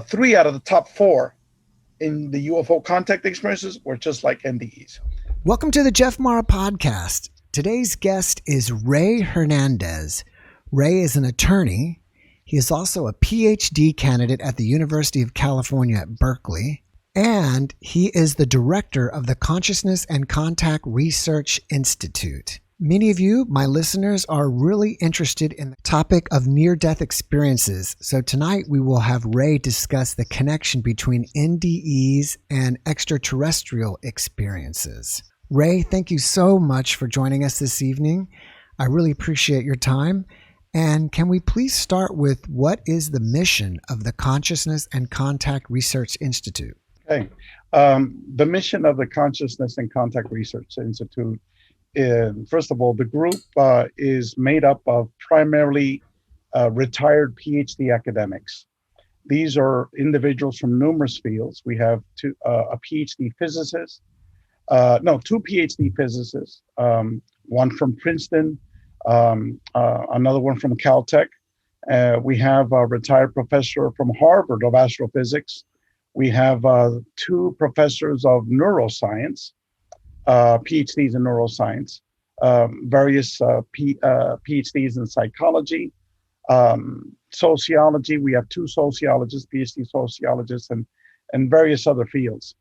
3 out of the top 4 in the UFO contact experiences were just like NDEs. Welcome to the JeffMara podcast. Today's guest is Ray Hernandez. Ray is an attorney. He is also a Ph.D. candidate at the University of California at Berkeley, and he is the director of the Consciousness and Contact Research Institute. Many of you, my listeners, are really interested in the topic of near-death experiences. So tonight we will have Ray discuss the connection between NDEs and extraterrestrial experiences. Ray, thank you so much for joining us this evening. I really appreciate your time. And can we please start with what is the mission of the Consciousness and Contact Research Institute? Okay. The mission of the Consciousness and Contact Research Institute, first of all, the group is made up of primarily retired Ph.D. academics. These are individuals from numerous fields. We have a Ph.D. physicist, two Ph.D. physicists, one from Princeton, another one from Caltech. We have a retired professor from Harvard of astrophysics. We have 2 professors of neuroscience, PhDs in neuroscience, various PhDs in psychology, sociology. We have 2 sociologists, PhD sociologists, and various other fields.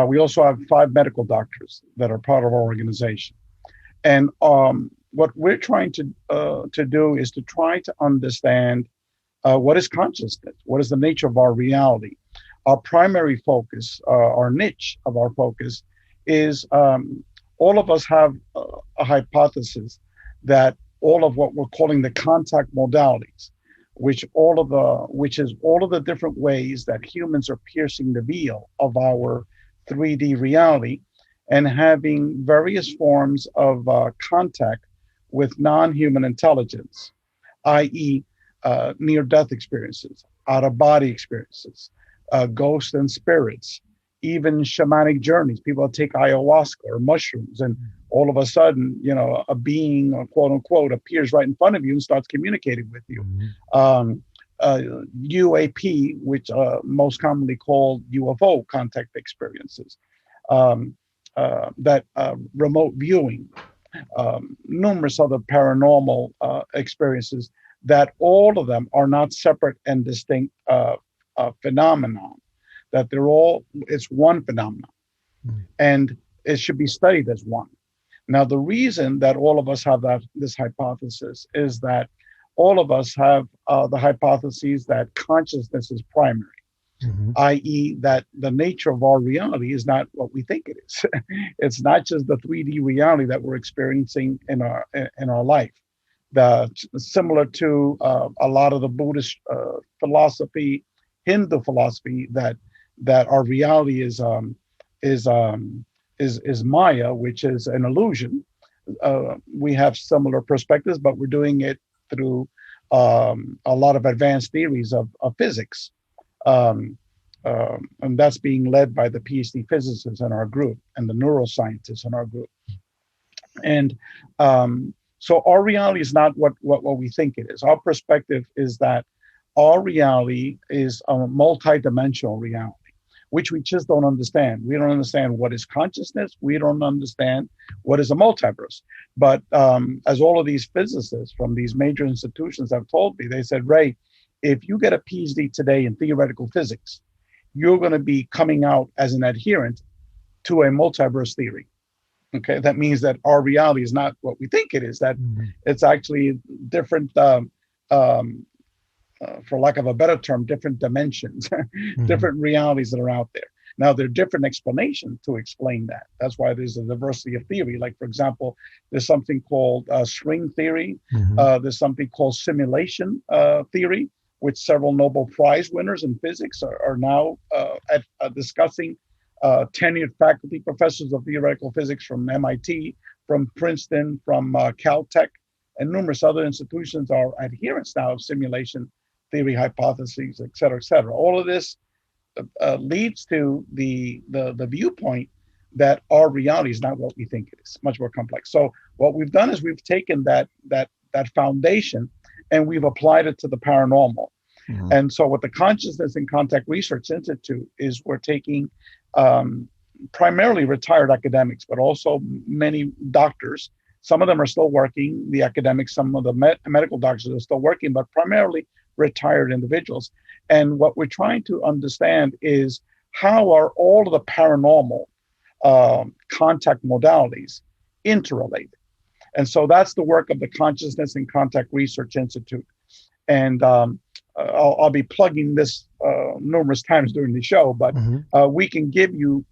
We also have 5 medical doctors that are part of our organization. And what we're trying to do is to try to understand what is consciousness, what is the nature of our reality. Our primary focus, our niche of our focus, is all of us have a hypothesis that all of what we're calling the contact modalities, which is all of the different ways that humans are piercing the veil of our 3D reality and having various forms of contact with non-human intelligence, i.e. Near-death experiences, out-of-body experiences, ghosts and spirits, even shamanic journeys. People take ayahuasca or mushrooms, and all of a sudden, a being, or quote unquote, appears right in front of you and starts communicating with you. UAP, which most commonly called UFO contact experiences, that remote viewing, numerous other paranormal experiences, that all of them are not separate and distinct phenomenon, that it's one phenomenon, and it should be studied as one. Now, the reason that all of us have this hypothesis is that all of us have the hypotheses that consciousness is primary, i.e. that the nature of our reality is not what we think it is. It's not just the 3D reality that we're experiencing in our life. Similar to a lot of the Buddhist philosophy, Hindu philosophy, that our reality is Maya, which is an illusion. We have similar perspectives, but we're doing it through a lot of advanced theories of physics. And that's being led by the PhD physicists in our group and the neuroscientists in our group. And so our reality is not what we think it is. Our perspective is that our reality is a multidimensional reality, which we just don't understand. We don't understand what is consciousness. We don't understand what is a multiverse. But as all of these physicists from these major institutions have told me, they said, Ray, if you get a PhD today in theoretical physics, you're going to be coming out as an adherent to a multiverse theory. Okay, that means that our reality is not what we think it is, that it's actually different, for lack of a better term, different dimensions, different realities that are out there. Now, there are different explanations to explain that. That's why there's a diversity of theory. Like, for example, there's something called string theory. There's something called simulation theory, which several Nobel Prize winners in physics are now discussing. Tenured faculty professors of theoretical physics from MIT, from Princeton, from Caltech, and numerous other institutions are adherents now of simulation theory hypotheses, et cetera, et cetera. All of this leads to the viewpoint that our reality is not what we think it is, much more complex. So what we've done is we've taken that foundation and we've applied it to the paranormal. And so what the Consciousness in Contact Research Institute is, we're taking primarily retired academics, but also many doctors. Some of them are still working, the academics, some of the medical doctors are still working, but primarily retired individuals. And what we're trying to understand is, how are all of the paranormal contact modalities interrelated? And so that's the work of the Consciousness in Contact Research Institute. And I'll be plugging this numerous times during the show, but we can give you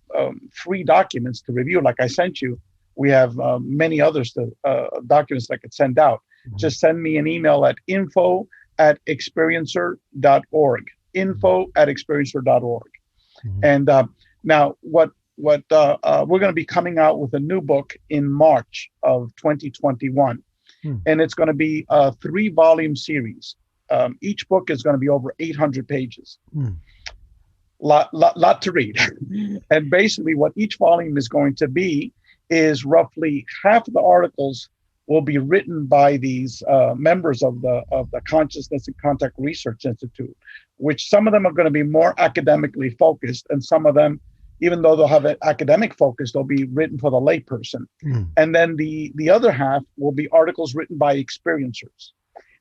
free documents to review. Like I sent you, we have many others documents I could send out. Just send me an email at info@experiencer.org, info@experiencer.org. And now what we're going to be coming out with a new book in March of 2021. And it's going to be a 3-volume series. Each book is going to be over 800 pages. Lot to read. And basically what each volume is going to be is roughly half of the articles will be written by these members of the Consciousness and Contact Research Institute, which some of them are going to be more academically focused, and some of them, even though they'll have an academic focus, they'll be written for the layperson. And then the other half will be articles written by experiencers,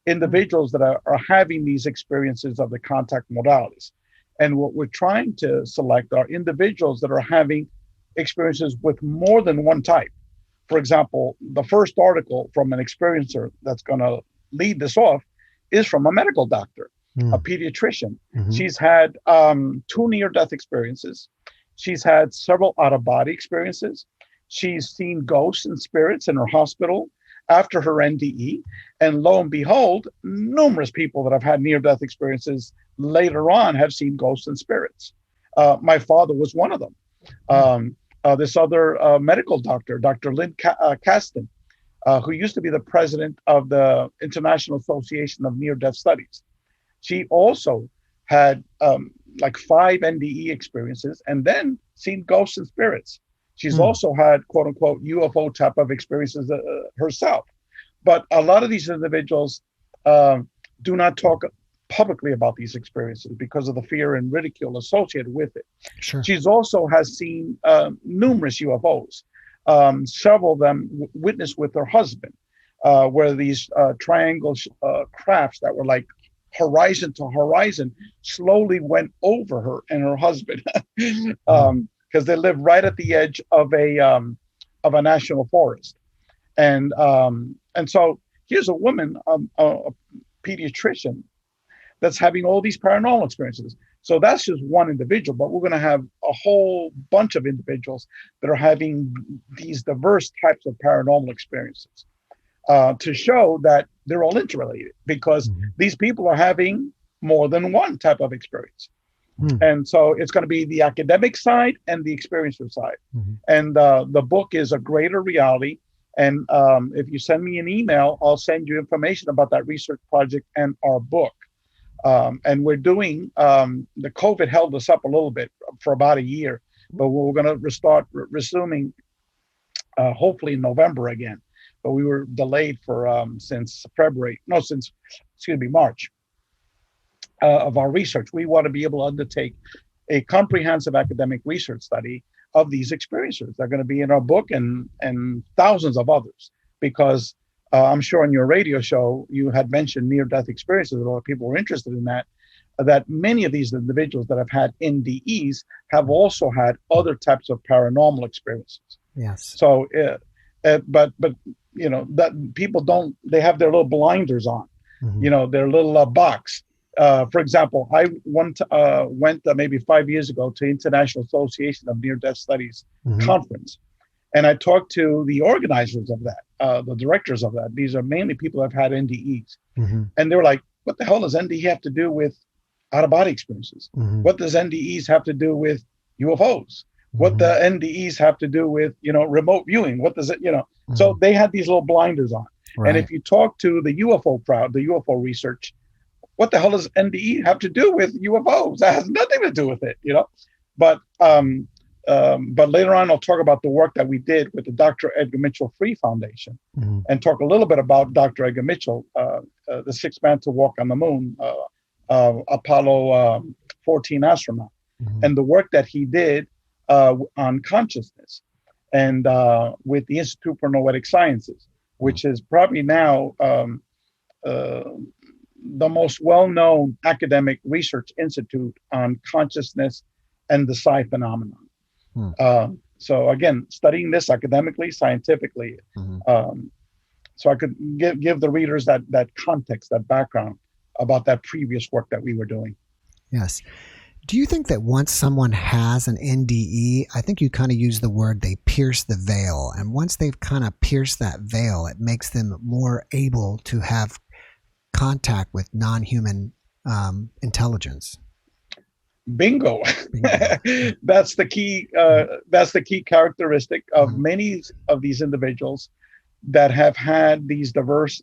individuals that are having these experiences of the contact modalities. And what we're trying to select are individuals that are having experiences with more than one type. For example, the first article from an experiencer that's going to lead this off is from a medical doctor, a pediatrician. She's had 2 near-death experiences. She's had several out-of-body experiences. She's seen ghosts and spirits in her hospital after her NDE. And lo and behold, numerous people that have had near-death experiences later on have seen ghosts and spirits. My father was one of them. This other medical doctor, Dr. Lynn Kasten, who used to be the president of the International Association of Near-Death Studies. She also had like 5 NDE experiences and then seen ghosts and spirits. She's also had, quote unquote, UFO type of experiences herself. But a lot of these individuals do not talk publicly about these experiences because of the fear and ridicule associated with it. Sure. She's also has seen numerous UFOs, several of them witnessed with her husband, where these triangle crafts that were like horizon to horizon slowly went over her and her husband, because they live right at the edge of a national forest. And so here's a woman, a pediatrician, that's having all these paranormal experiences. So that's just one individual, but we're going to have a whole bunch of individuals that are having these diverse types of paranormal experiences, to show that they're all interrelated, because these people are having more than one type of experience. And so it's going to be the academic side and the experiencer side. And the book is A Greater Reality. And if you send me an email, I'll send you information about that research project and our book. And we're doing, the COVID held us up a little bit for about a year, but we're going to start resuming hopefully in November again. But we were delayed for since March of our research. We want to be able to undertake a comprehensive academic research study of these experiences. They're going to be in our book and thousands of others, because I'm sure on your radio show, you had mentioned near-death experiences. A lot of people were interested in that many of these individuals that have had NDEs have also had other types of paranormal experiences. Yes. So, but you know, that people they have their little blinders on, you know, their little box. For example, I went maybe 5 years ago to International Association of Near-Death Studies conference. And I talked to the organizers of that, the directors of that. These are mainly people who have had NDEs. And they were like, what the hell does NDE have to do with out-of-body experiences? What does NDEs have to do with UFOs? What the NDEs have to do with, you know, remote viewing? What does it, you know? So they had these little blinders on. Right. And if you talk to the UFO crowd, the UFO research, what the hell does NDE have to do with UFOs? That has nothing to do with it, you know? But later on, I'll talk about the work that we did with the Dr. Edgar Mitchell Free Foundation, and talk a little bit about Dr. Edgar Mitchell, the 6th man to walk on the moon, Apollo 14 astronaut, and the work that he did on consciousness, and with the Institute for Noetic Sciences, which is probably now the most well-known academic research institute on consciousness and the psi phenomenon. So again, studying this academically, scientifically, so I could give the readers that context, that background about that previous work that we were doing. Yes. Do you think that once someone has an NDE, I think you kind of use the word they pierce the veil, and once they've kind of pierced that veil, it makes them more able to have contact with non-human intelligence? Bingo. That's the key. That's the key characteristic of many of these individuals that have had these diverse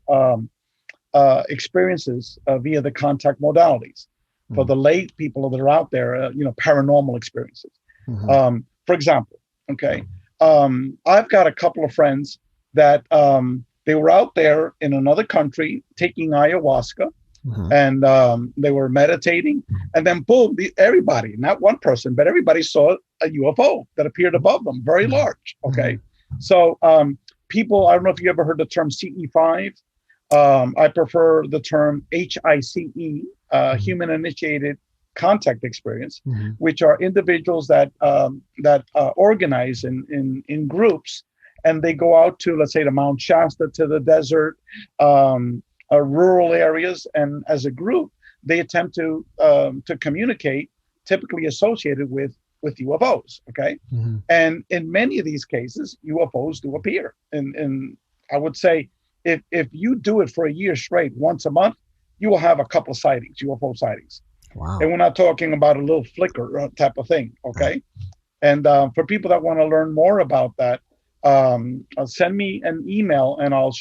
experiences via the contact modalities. For the lay people that are out there, paranormal experiences. For example, I've got a couple of friends that they were out there in another country taking ayahuasca, and they were meditating, and then boom, everybody, not one person, but everybody saw a UFO that appeared above them, very large. So people, I don't know if you ever heard the term CE5. I prefer the term HICE, human initiated contact experience, which are individuals that organize in groups, and they go out to, let's say, to Mount Shasta, to the desert, rural areas, and as a group, they attempt to communicate, typically associated with UFOs. And in many of these cases, UFOs do appear. And I would say, if you do it for a year straight, once a month, you will have a couple of sightings, UFO sightings. Wow. And we're not talking about a little flicker type of thing. And for people that want to learn more about that, send me an email, and I'll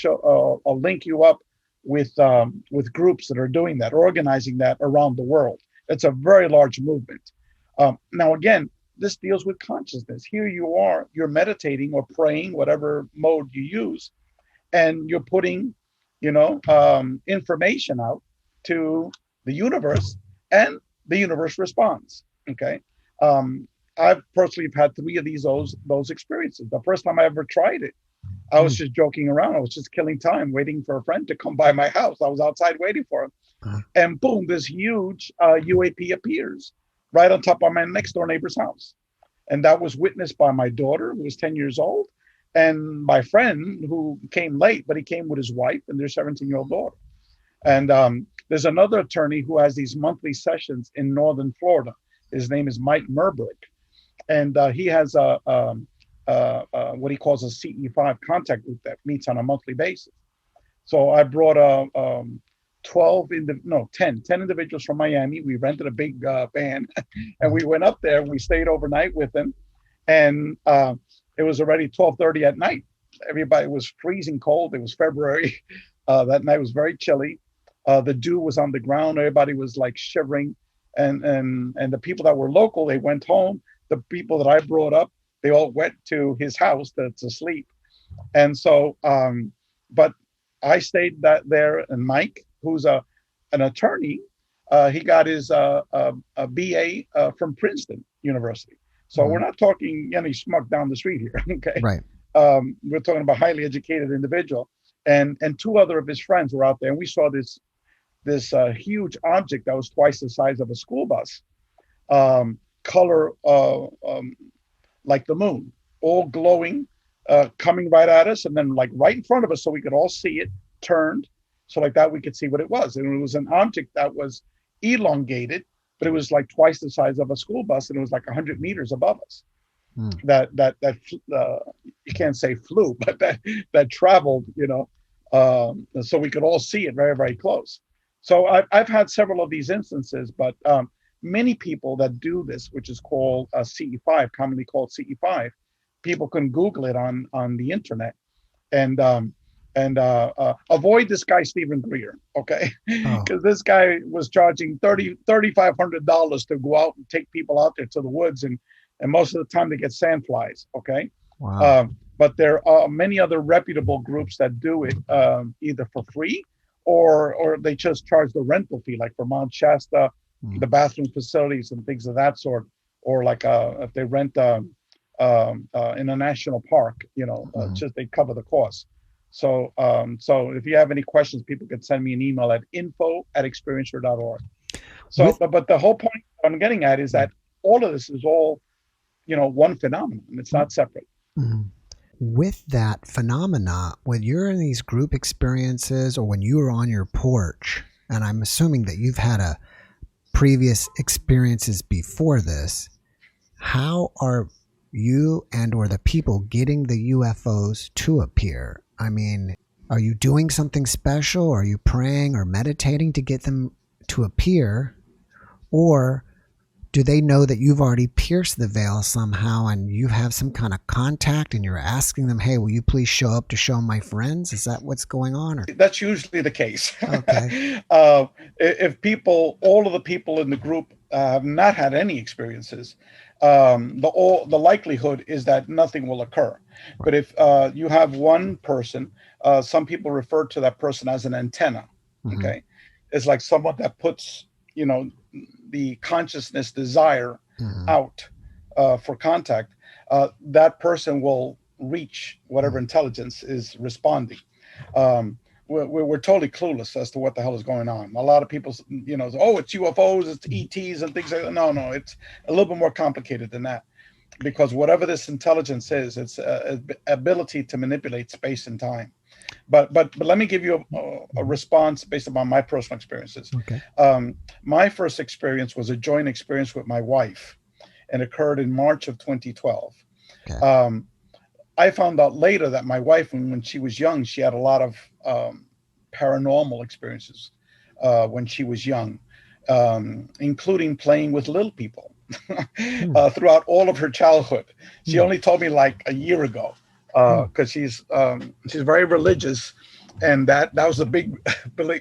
link you up with groups that are doing that, organizing that around the world. It's a very large movement. Now, again, this deals with consciousness. Here you are, you're meditating or praying, whatever mode you use, and you're putting, information out to the universe, and the universe responds. I've personally had 3 of those experiences. The first time I ever tried it, I was just joking around. I was just killing time, waiting for a friend to come by my house. I was outside waiting for him, and boom, this huge UAP appears right on top of my next door neighbor's house, and that was witnessed by my daughter, who was 10 years old, and my friend, who came late, but he came with his wife and their 17-year-old daughter. And there's another attorney who has these monthly sessions in northern Florida. His name is Mike Merbrick, and he has what he calls a CE5 contact group that meets on a monthly basis. So I brought 10 individuals from Miami. We rented a big van, and we went up there. We stayed overnight with them, and it was already 12:30 at night. Everybody was freezing cold. It was February. That night was very chilly. The dew was on the ground. Everybody was like shivering, and the people that were local, they went home. The people that I brought up, they all went to his house to sleep. And so, but I stayed there, and Mike, who's an attorney, he got his a BA from Princeton University. So we're not talking any schmuck down the street here. Right. We're talking about a highly educated individual, and 2 other of his friends were out there, and we saw this huge object that was twice the size of a school bus, color like the moon, all glowing, coming right at us, and then like right in front of us, so we could all see it, turned, so like that we could see what it was. And it was an object that was elongated, but it was like twice the size of a school bus, and it was like 100 meters above us. That you can't say flew, but that traveled, so we could all see it very, very close. So I've had several of these instances, but many people that do this, which is called CE5, commonly called CE5, people can Google it on the internet, and avoid this guy Stephen Greer, because this guy was charging $3,500 to go out and take people out there to the woods, and most of the time they get sandflies. Wow. But there are many other reputable groups that do it either for free or they just charge the rental fee, like for Mount Shasta, Mm. the bathroom facilities and things of that sort, or like if they rent in a national park, Mhm. just they cover the cost. So if you have any questions, people can send me an email at info@experiencer.org. So, With but the whole point I'm getting at is mm, that all of this is all, one phenomenon. It's not separate. mhm. With that phenomena, when you're in these group experiences or when you are on your porch, and I'm assuming that you've had a previous experiences before this, how are you and or the people getting the UFOs to appear? I mean, are you doing something special? Are you praying or meditating to get them to appear? Or do they know that you've already pierced the veil somehow and you have some kind of contact and you're asking them, hey, will you please show up to show my friends? Is that what's going on? Or That's usually the case. okay. If all of the people in the group have not had any experiences, the likelihood is that nothing will occur. But if you have one person, some people refer to that person as an antenna. Mm-hmm. Okay, it's like someone that puts, the consciousness desire Mm-hmm. out for contact. That person will reach whatever intelligence is responding. Um, we're totally clueless as to what the hell is going on. A lot of people, say, oh, it's UFOs, it's ETs, and things like that. No, it's a little bit more complicated than that. Because whatever this intelligence is, it's ability to manipulate space and time. But let me give you a response based upon my personal experiences. Okay. My first experience was a joint experience with my wife, and occurred in March of 2012. Okay. I found out later that my wife, when she was young, she had a lot of paranormal experiences when she was young, including playing with little people throughout all of her childhood. She only told me like a year ago because she's very religious, and that was a big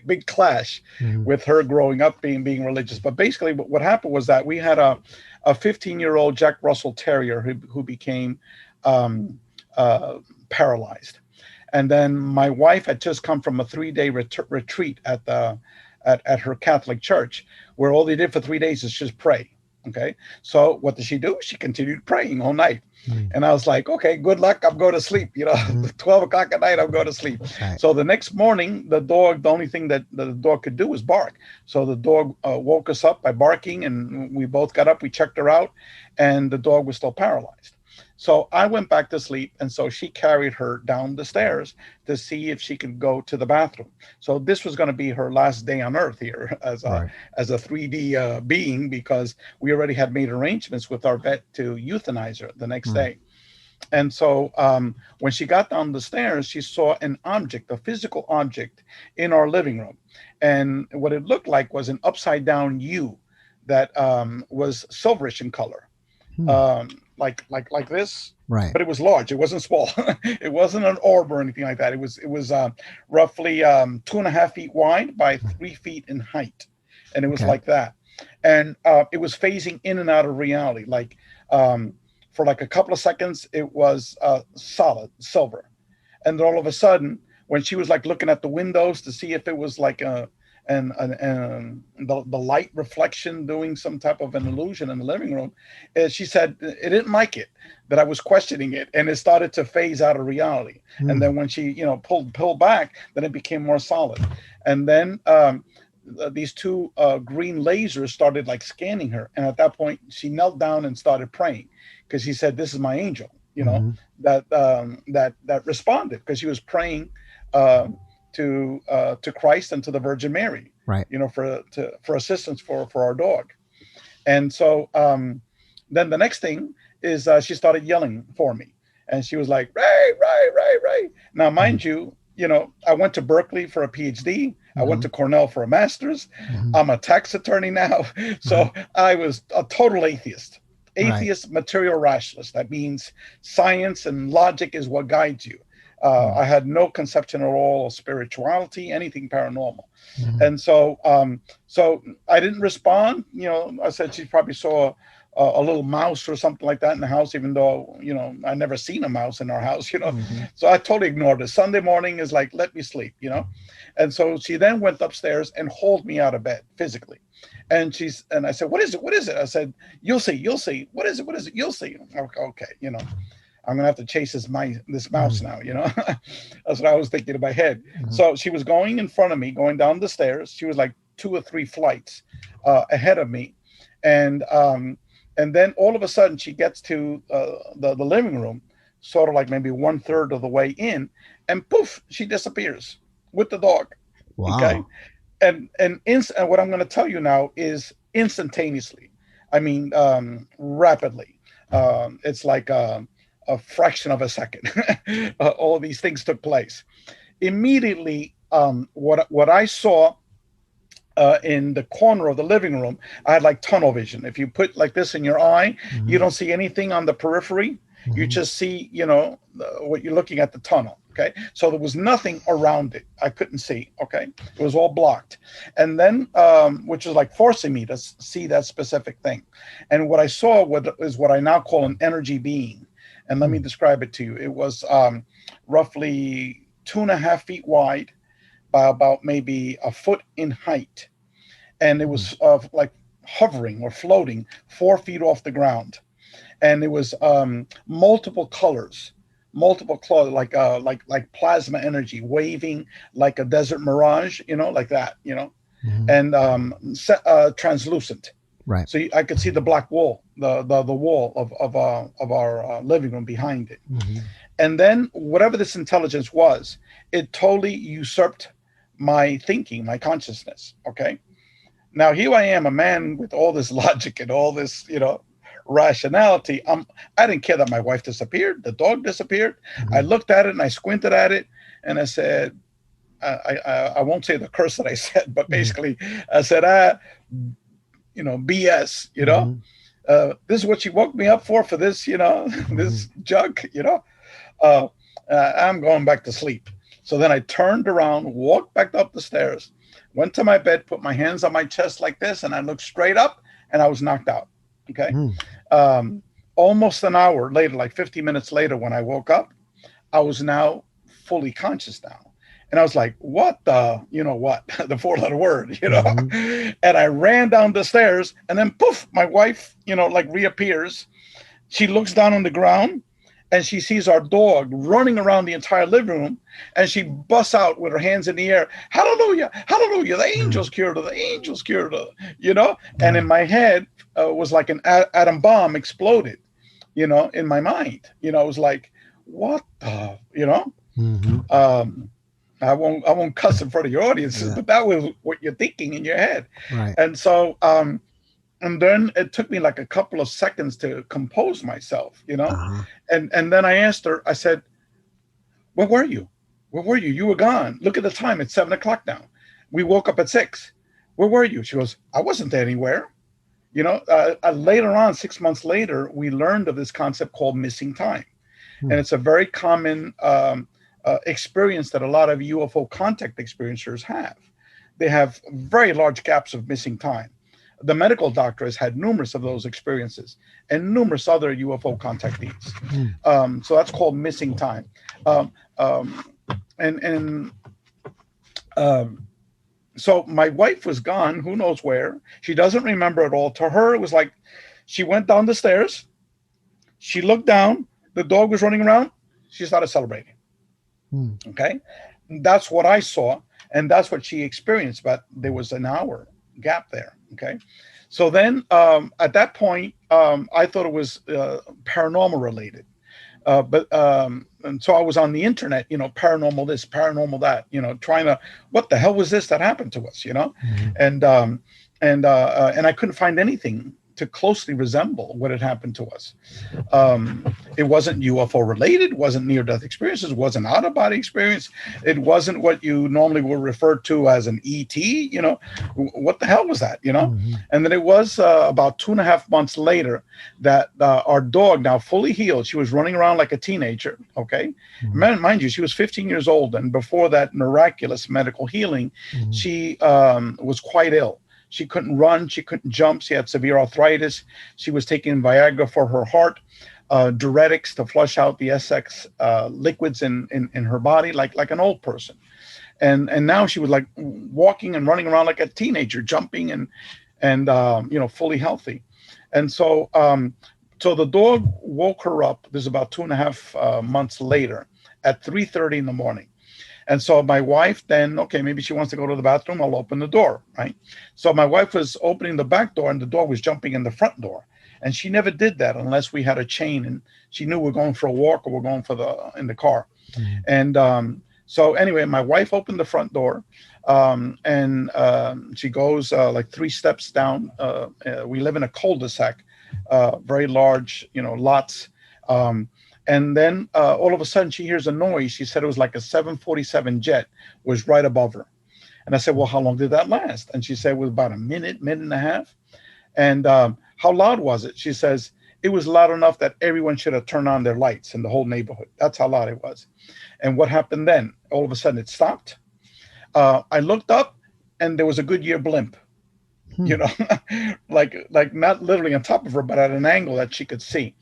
big clash Mhm. with her growing up being religious. But basically, what happened was that we had a 15-year-old Jack Russell Terrier who became paralyzed. And then my wife had just come from a 3-day retreat at her Catholic church, where all they did for 3 days is just pray. Okay, so what did she do? She continued praying all night. Mhm. And I was like, okay, good luck. I'm going to sleep. Mhm. 12 o'clock at night, I'm going to sleep. Right. So the next morning, the only thing that the dog could do was bark. So the dog woke us up by barking, and we both got up. We checked her out, and the dog was still paralyzed. So I went back to sleep, and so she carried her down the stairs to see if she could go to the bathroom. So this was going to be her last day on Earth here Right. as a 3D being, because we already had made arrangements with our vet to euthanize her the next day. And so when she got down the stairs, she saw an object, a physical object, in our living room. And what it looked like was an upside down U that was silverish in color, Hmm. like this. Right. But it was large. It wasn't small. It wasn't an orb or anything like that. It was roughly 2.5 feet wide by 3 feet in height, and it was Okay. like that. And it was phasing in and out of reality, like for like a couple of seconds, it was solid silver. And then all of a sudden, when she was like looking at the windows to see if it was like the light reflection doing some type of an illusion in the living room, she said it didn't like it, that I was questioning it, and it started to phase out of reality. And then when she, pulled back, then it became more solid. And then these two green lasers started like scanning her, and at that point she knelt down and started praying, because she said, "This is my angel," Mhm. that responded, because she was praying to Christ and to the Virgin Mary, Right. for assistance for our dog. And so then the next thing is she started yelling for me, and she was like, "Ray, Ray, Ray, Ray." Now, mind you, I went to Berkeley for a PhD. I went to Cornell for a master's. Mhm. I'm a tax attorney now. So I was a total atheist. Right. Atheist material rationalist. That means science and logic is what guides you. I had no conception at all of spirituality, anything paranormal. Mhm. And so I didn't respond. I said she probably saw a little mouse or something like that in the house, even though, I never seen a mouse in our house. Mhm. So I totally ignored it. Sunday morning is like, let me sleep. And so she then went upstairs and hauled me out of bed physically. And I said, what is it? What is it? I said, you'll see, you'll see. What is it? What is it? You'll see. Okay. I'm gonna have to chase this mouse now. That's what I was thinking in my head. Mhm. So she was going in front of me, going down the stairs. She was like 2 or 3 flights ahead of me, and then all of a sudden she gets to the living room, sort of like maybe 1/3 of the way in, and poof, she disappears with the dog. Okay, Wow. and what I'm going to tell you now is instantaneously. I mean, rapidly. It's like a fraction of a second. All these things took place immediately. What I saw in the corner of the living room, I had like tunnel vision. If you put like this in your eye, you Mhm. don't see anything on the periphery. You Mhm. just see, what you're looking at, the tunnel. Okay. So there was nothing around it. I couldn't see. Okay. It was all blocked. And then, which is like forcing me to see that specific thing. And what I saw is what I now call an energy being. And let me Mhm. describe it to you. It was roughly 2.5 feet wide by about maybe a foot in height, and it was like hovering or floating 4 feet off the ground, and it was multiple colors, like plasma energy waving like a desert mirage, like that, Mhm. and translucent. Right. So I could see the black wall, the wall of our living room behind it. Mhm. And then whatever this intelligence was, it totally usurped my thinking, my consciousness. Okay. Now here I am, a man with all this logic and all this, rationality. I didn't care that my wife disappeared, the dog disappeared. I Mhm. looked at it and I squinted at it, and I said, I won't say the curse that I said, but Mhm. basically I said, BS. Mhm. This is what you woke me up for this, Mhm. this junk. Uh, I'm going back to sleep. So then I turned around, walked back up the stairs, went to my bed, put my hands on my chest like this, and I looked straight up, and I was knocked out. Okay. Mhm. Um, Almost an hour later, like 50 minutes later, when I woke up, I was now fully conscious now. And I was like, what the, what, the 4-letter word. Mhm. And I ran down the stairs, and then poof, my wife, like reappears. She looks down on the ground, and she sees our dog running around the entire living room, and she busts out with her hands in the air, hallelujah, hallelujah, the Mhm. angels cured her, the angels cured her. And Yeah. in my head was like an atom bomb exploded, in my mind. It was like, what the. Mhm. um I won't cuss in front of your audiences, Yeah. but that was what you're thinking in your head. Right. And so and then it took me like a couple of seconds to compose myself. Uh-huh. And then I asked her, I said, where were you? Where were you? You were gone. Look at the time. It's 7 o'clock now. We woke up at 6. Where were you? She goes, I wasn't anywhere. Later on, 6 months later, we learned of this concept called missing time. And Hmm. it's a very common experience that a lot of UFO contact experiencers have. They have very large gaps of missing time. The medical doctor has had numerous of those experiences and numerous other UFO contactees. Hmm. So that's called missing time. Um, um, and um, so my wife was gone, who knows where. She doesn't remember at all. To her, it was like she went down the stairs, she looked down, the dog was running around, she started celebrating. Hmm. Okay. That's what I saw. And that's what she experienced. But there was an hour gap there. Okay. So then at that point, I thought it was paranormal related. And so I was on the internet, paranormal this, paranormal that, trying to, what the hell was this that happened to us, Mhm. and I couldn't find anything to closely resemble what had happened to us. It wasn't UFO related, wasn't near-death experiences, wasn't out-of-body experience. It wasn't what you normally would refer to as an ET. What the hell was that? Mm-hmm. And then it was about 2.5 months later that our dog, now fully healed, she was running around like a teenager. Okay, mind you, she was 15 years old, and before that miraculous medical healing, she was quite ill. She couldn't run. She couldn't jump. She had severe arthritis. She was taking Viagra for her heart, diuretics to flush out the SX liquids in her body, like an old person. And now she was like walking and running around like a teenager, jumping and fully healthy. And so the dog woke her up. This is about 2.5 months later at 3:30 in the morning. And so my wife then, okay, maybe she wants to go to the bathroom. I'll open the door, right? So my wife was opening the back door and the dog was jumping in the front door. And she never did that unless we had a chain and she knew we're going for a walk or we're going in the car. And so anyway, my wife opened the front door and she goes like 3 steps down. We live in a cul-de-sac, very large, lots. And then all of a sudden she hears a noise. She said it was like a 747 jet was right above her. And I said, well, how long did that last? And she said it was about a minute and a half. And how loud was it? She says, it was loud enough that everyone should have turned on their lights in the whole neighborhood. That's how loud it was. And what happened then? All of a sudden it stopped. I looked up and there was a Goodyear blimp, like not literally on top of her, but at an angle that she could see.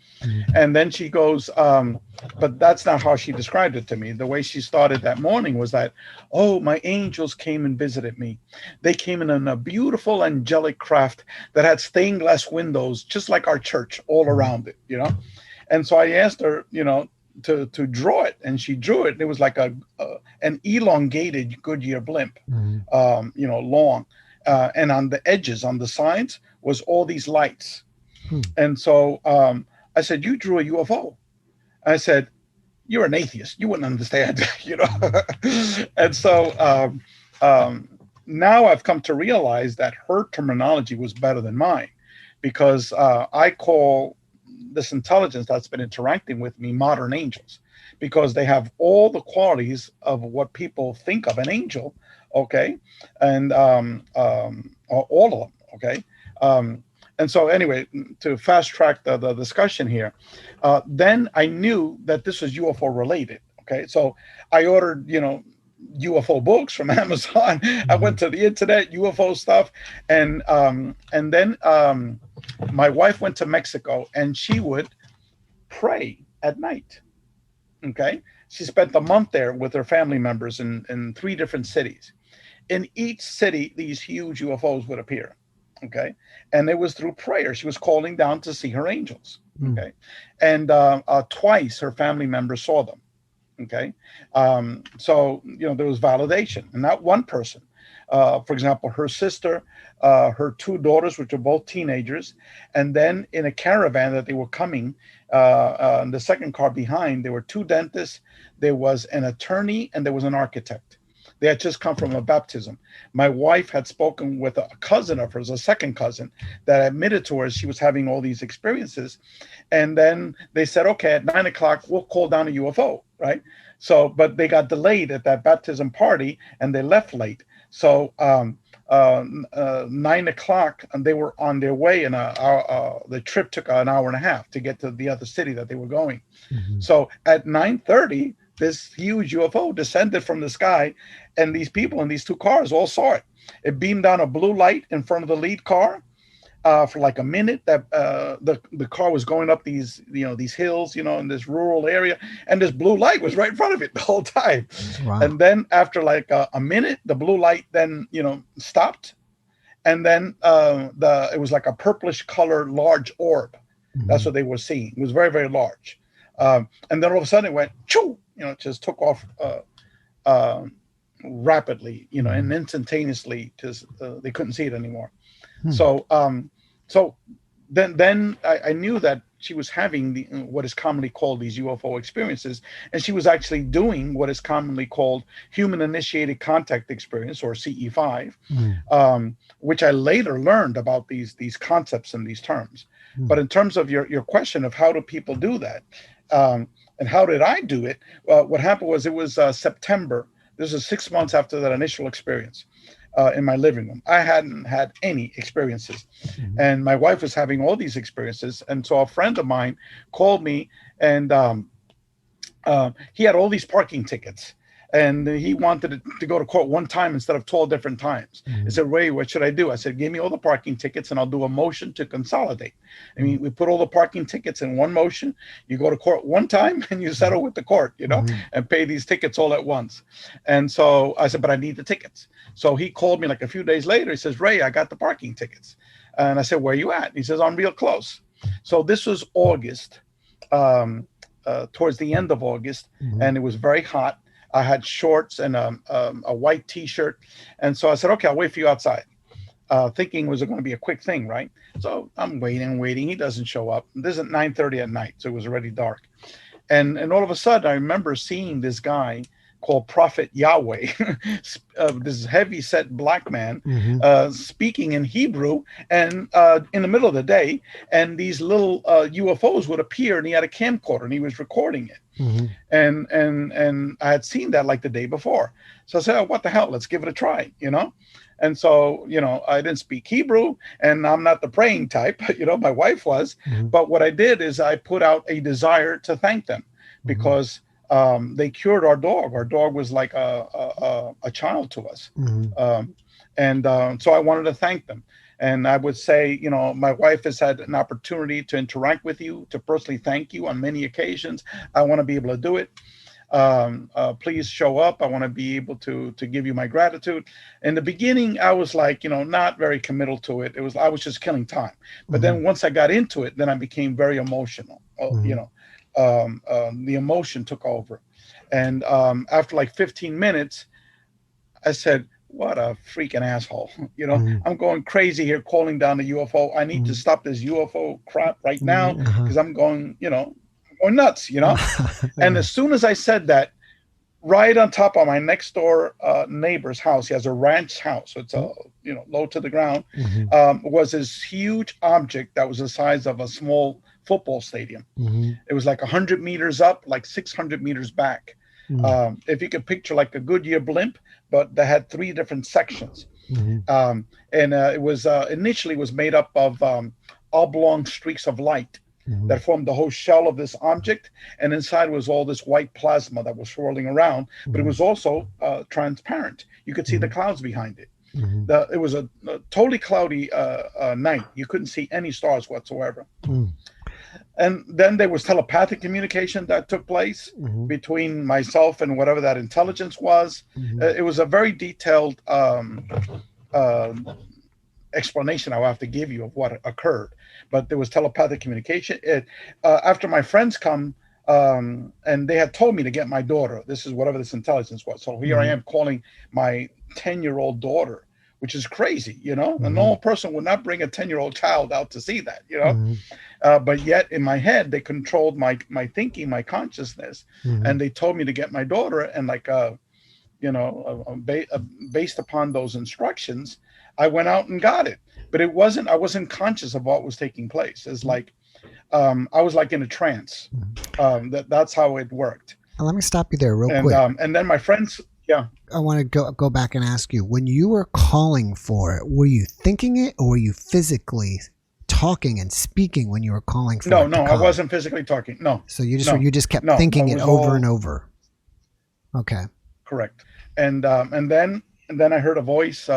And then she goes, but that's not how she described it to me. The way she started that morning was that, oh, my angels came and visited me. They came in a beautiful angelic craft that had stained glass windows, just like our church, all around it, And so I asked her, to draw it, and she drew it. It was like an elongated Goodyear blimp, long. And on the edges, on the sides, was all these lights. And so I said, you drew a UFO. I said, you're an atheist. You wouldn't understand, And so now I've come to realize that her terminology was better than mine, because I call this intelligence that's been interacting with me modern angels, because they have all the qualities of what people think of an angel, okay? And all of them, okay? And so anyway, to fast track the discussion here, then I knew that this was UFO related. Okay, so I ordered, UFO books from Amazon. I went to the internet, UFO stuff, and then my wife went to Mexico, and she would pray at night. Okay, she spent a month there with her family members in 3 different cities. In each city, these huge UFOs would appear. Okay. And it was through prayer. She was calling down to see her angels. Okay. And twice her family members saw them. Okay. So, there was validation, and not one person. For example, her sister, her 2 daughters, which are both teenagers, and then in a caravan that they were coming, in the second car behind, there were 2 dentists, there was an attorney, and there was an architect. They had just come from a baptism. My wife had spoken with a cousin of hers, a second cousin, that admitted to her she was having all these experiences. And then they said, okay, at 9 o'clock, we'll call down a UFO, right? So, but they got delayed at that baptism party and they left late. So 9 o'clock, and they were on their way, and the trip took an hour and a half to get to the other city that they were going. So at 9:30, this huge UFO descended from the sky, and these people in these 2 cars all saw it. It beamed down a blue light in front of the lead car for like a minute. That the car was going up these hills, in this rural area, and this blue light was right in front of it the whole time. Wow. And then after like a minute, the blue light then stopped, and then it was like a purplish color large orb. That's what they were seeing. It was very, very large, and then all of a sudden it went choo. It just took off rapidly, and instantaneously, because they couldn't see it anymore. So then I knew that she was having what is commonly called these UFO experiences, and she was actually doing what is commonly called human initiated contact experience, or CE5, Mm. which I later learned about these concepts and these terms. Mm. But in terms of your question of how do people do that, and how did I do it? What happened was, it was September. This is 6 months after that initial experience. In my living room, I hadn't had any experiences, Mhm. and my wife was having all these experiences. And so a friend of mine called me, and he had all these parking tickets, and he wanted to go to court one time instead of 12 different times. I Mhm. said, Ray, what should I do? I said, give me all the parking tickets and I'll do a motion to consolidate. I mean, we put all the parking tickets in one motion. You go to court one time and you settle with the court, Mhm. and pay these tickets all at once. And so I said, but I need the tickets. So he called me like a few days later. He says, Ray, I got the parking tickets. And I said, where are you at? He says, I'm real close. So this was August, towards the end of August, Mhm. and it was very hot. I had shorts and a white T-shirt, and so I said, "Okay, I'll wait for you outside," thinking it was going to be a quick thing, right? So I'm waiting. He doesn't show up. This is at 9:30 at night, so it was already dark. And all of a sudden, I remember seeing this guy called Prophet Yahweh, this heavy set black man, Mhm. speaking in Hebrew, and in the middle of the day, and these little UFOs would appear, and he had a camcorder, and he was recording it. Mhm. And I had seen that like the day before. So I said, oh, what the hell? Let's give it a try. And so, I didn't speak Hebrew, and I'm not the praying type, my wife was. Mhm. But what I did is I put out a desire to thank them, because they cured our dog. Our dog was like a child to us. Mhm. And so I wanted to thank them. And I would say, my wife has had an opportunity to interact with you, to personally thank you on many occasions. I want to be able to do it. Please show up. I want to be able to give you my gratitude. In the beginning, I was like, not very committal to it. I was just killing time. But then once I got into it, then I became very emotional. The emotion took over. And after like 15 minutes, I said, what a freaking asshole. Mhm. I'm going crazy here calling down the UFO. I need to Mhm. stop this UFO crap right now, Uh-huh. because I'm going nuts. And Yeah. as soon as I said that, right on top of my next door neighbor's house, he has a ranch house, so it's low to the ground, Mhm. was this huge object that was the size of a small football stadium. Mhm. It was like 100 meters up, like 600 meters back. Mhm. If you could picture like a Goodyear blimp, but they had three different sections. Mhm. And it was initially was made up of oblong streaks of light Mhm. that formed the whole shell of this object, and inside was all this white plasma that was swirling around. But it Mhm. was also transparent. You could see the Mhm. clouds behind it. Mhm. It was a totally cloudy night. You couldn't see any stars whatsoever. Mhm. And then there was telepathic communication that took place Mhm. between myself and whatever that intelligence was. Mhm. It was a very detailed uh, explanation I will have to give you of what occurred. But there was telepathic communication. After my friends come, and they had told me to get my daughter. This is whatever this intelligence was. So here I Mhm. am calling my 10-year-old daughter, which is crazy. A Mhm. normal person would not bring a 10-year-old child out to see that. Mhm. But yet in my head, they controlled my thinking, my consciousness, Mhm. and they told me to get my daughter. And like based upon those instructions, I went out and got it. But I wasn't conscious of what was taking place. It's like I was like in a trance. That's how it worked. Let me stop you there real And quick. and then my friends, yeah. I want to go back and ask you, when you were calling for it, were you thinking it, or were you physically talking and speaking when you were calling for No, it to no, I come? wasn't physically talking. No, So no, you just kept no. I thinking it was over and all over. Okay. correct. And then I heard a voice,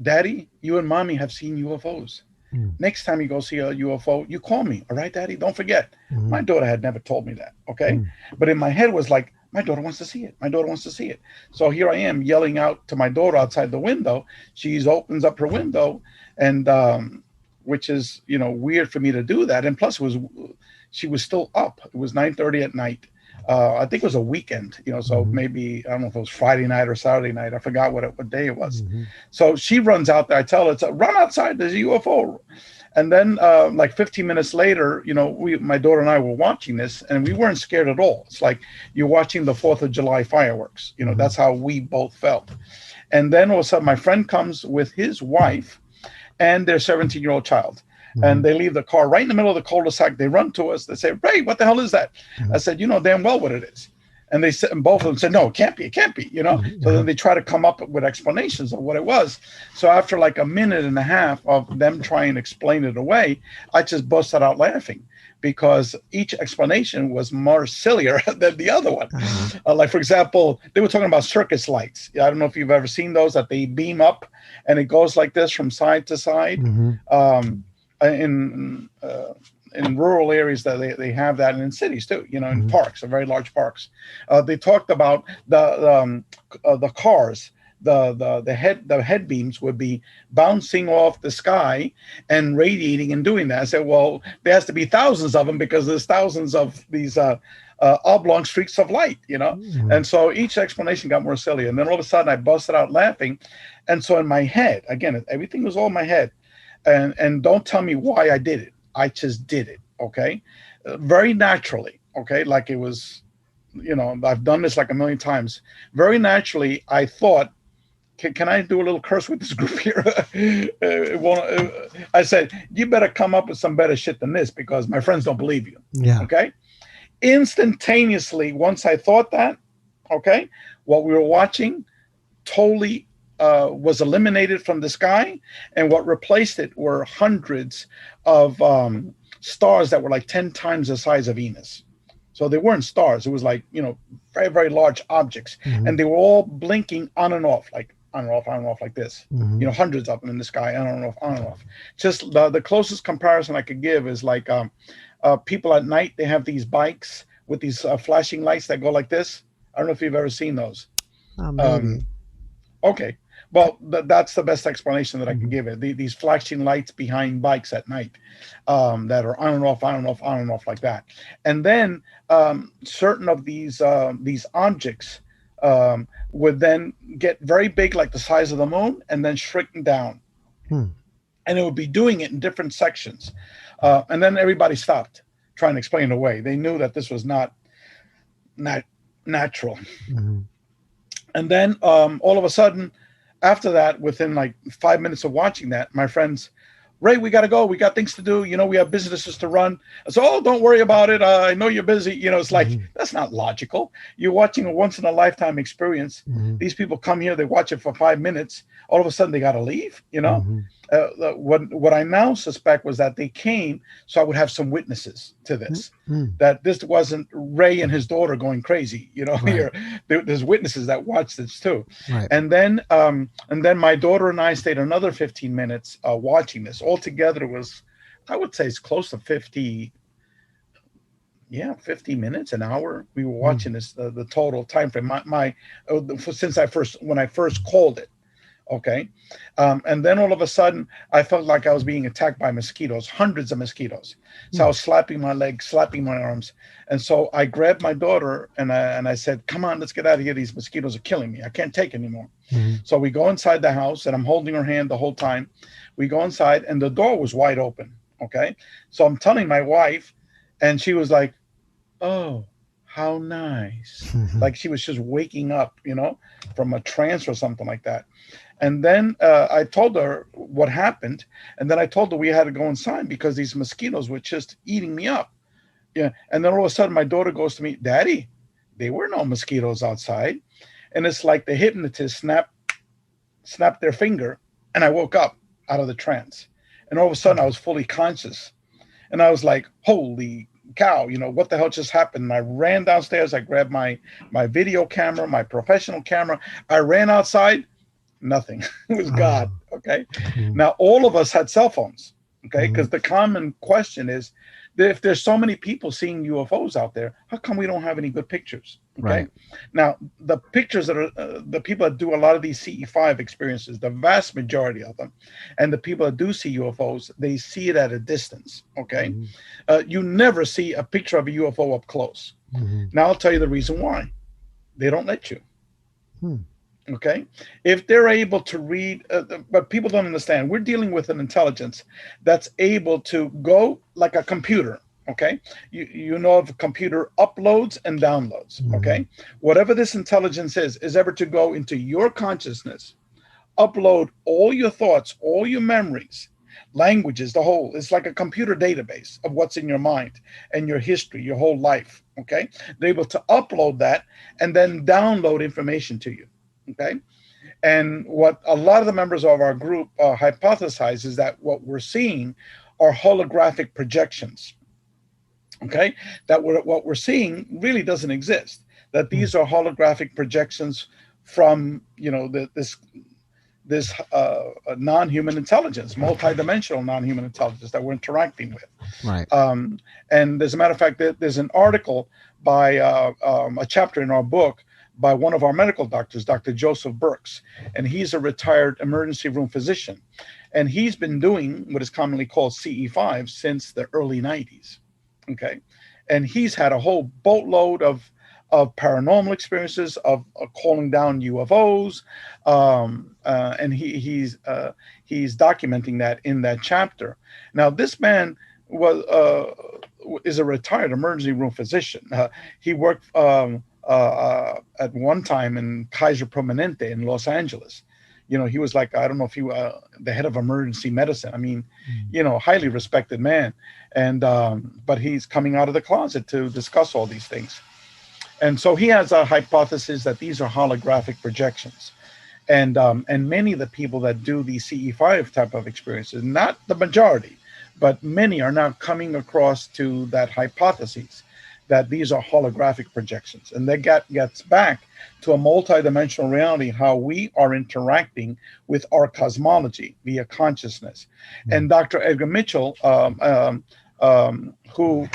Daddy, you and Mommy have seen UFOs. Mm. Next time you go see a UFO, you call me. All right, Daddy? Don't forget. My Mhm. daughter had never told me that. Okay. Mm. But in my head was like, my daughter wants to see it. My daughter wants to see it. So here I am yelling out to my daughter outside the window. She opens up her window, and which is, weird for me to do that. And plus she was still up. It was 9:30 at night. I think it was a weekend, so Mhm. maybe, I don't know if it was Friday night or Saturday night. I forgot what day it was. Mhm. So she runs out there. I tell her, run outside. There's a UFO. And then like 15 minutes later, my daughter and I were watching this, and we weren't scared at all. It's like you're watching the 4th of July fireworks. That's how we both felt. And then all of a sudden, my friend comes with his wife and their 17-year-old child. And they leave the car right in the middle of the cul-de-sac. They run to us. They say, "Ray, what the hell is that?" I said, "You know damn well what it is." And they said, and both of them said, "No, it can't be. It can't be." So then they try to come up with explanations of what it was. So after like a minute and a half of them trying to explain it away, I just busted out laughing, because each explanation was more sillier than the other one. Like, for example, they were talking about circus lights. I don't know if you've ever seen those, that they beam up and it goes like this from side to side. In rural areas, that they have that, and in cities too, in parks, very large parks. They talked about the cars. The head beams would be bouncing off the sky and radiating and doing that. I said, well, there has to be thousands of them, because there's thousands of these oblong streaks of light, And so each explanation got more silly. And then all of a sudden I busted out laughing. And so in my head, again, everything was all in my head. And don't tell me why I did it. I just did it. Okay. Very naturally. Okay. Like it was, I've done this like a million times. Very naturally, I thought, can I do a little curse with this group here? I said, you better come up with some better shit than this, because my friends don't believe you. Yeah. Okay. Instantaneously, once I thought that, okay, what we were watching totally was eliminated from the sky, and what replaced it were hundreds of stars that were like 10 times the size of Venus. So they weren't stars. It was like, very, very large objects. And they were all blinking on and off, like on and off like this. Hundreds of them in the sky, on and off. Just the closest comparison I could give is like people at night, they have these bikes with these flashing lights that go like this. I don't know if you've ever seen those. Maybe. Okay. Well, that's the best explanation that I can give it. These flashing lights behind bikes at night that are on and off like that. And then certain of these objects would then get very big, like the size of the moon, and then shrink down. And it would be doing it in different sections. And then everybody stopped trying to explain it away. They knew that this was not natural. And then all of a sudden, after that, within like 5 minutes of watching that, my friends, "Ray, we got to go. We got things to do. We have businesses to run." I said, "Oh, don't worry about it. I know you're busy." It's like, that's not logical. You're watching a once in a lifetime experience. These people come here, they watch it for 5 minutes. All of a sudden they got to leave, What I now suspect was that they came so I would have some witnesses to this, that this wasn't Ray and his daughter going crazy, Right. there's witnesses that watched this too. Right. And then my daughter and I stayed another 15 minutes watching this. Altogether was, I would say it's close to 50 minutes, an hour. We were watching this, the total time frame, when I first called it. Okay. And then all of a sudden I felt like I was being attacked by mosquitoes, hundreds of mosquitoes. So I was slapping my legs, slapping my arms. And so I grabbed my daughter and I said, "Come on, let's get out of here. These mosquitoes are killing me. I can't take anymore." So we go inside the house, and I'm holding her hand the whole time. We go inside, and the door was wide open. Okay. So I'm telling my wife, and she was like, "Oh, how nice." Like she was just waking up, from a trance or something like that. And then I told her what happened. And then I told her we had to go inside because these mosquitoes were just eating me up. Yeah. And then all of a sudden my daughter goes to me, "Daddy, there were no mosquitoes outside." And it's like the hypnotist snapped their finger, and I woke up out of the trance. And all of a sudden I was fully conscious. And I was like, holy cow, what the hell just happened? And I ran downstairs. I grabbed my video camera, my professional camera. I ran outside. Nothing. It was God. Okay. Now all of us had cell phones. Okay. Because the common question is, if there's so many people seeing UFOs out there, how come we don't have any good pictures? Okay. Right. Now the pictures that are the people that do a lot of these CE5 experiences, the vast majority of them, and the people that do see UFOs, they see it at a distance. Okay. You never see a picture of a UFO up close. Now I'll tell you the reason why. They don't let you. Okay, if they're able to read, but people don't understand, we're dealing with an intelligence that's able to go like a computer. Okay, you know, if a computer uploads and downloads. Okay, whatever this intelligence is ever to go into your consciousness, upload all your thoughts, all your memories, languages, the whole. It's like a computer database of what's in your mind and your history, your whole life. Okay, they're able to upload that and then download information to you. Okay, and what a lot of the members of our group hypothesize is that what we're seeing are holographic projections. Okay, that what we're seeing really doesn't exist. That these are holographic projections from, you know, this non-human intelligence, multidimensional non-human intelligence that we're interacting with. Right. And as a matter of fact, there's an article by a chapter in our book by one of our medical doctors, Dr. Joseph Burks, and he's a retired emergency room physician. And he's been doing what is commonly called CE5 since the early 90s. Okay. And he's had a whole boatload of paranormal experiences, of calling down UFOs, and he's documenting that in that chapter. Now, this man is a retired emergency room physician. He worked at one time in Kaiser Permanente in Los Angeles. You know, he was like, I don't know if he the head of emergency medicine. I mean, you know, highly respected man. And but he's coming out of the closet to discuss all these things. And so he has a hypothesis that these are holographic projections. And many of the people that do the CE5 type of experiences, not the majority, but many are now coming across to that hypothesis that these are holographic projections. And that gets back to a multidimensional reality, how we are interacting with our cosmology via consciousness. And Dr. Edgar Mitchell, who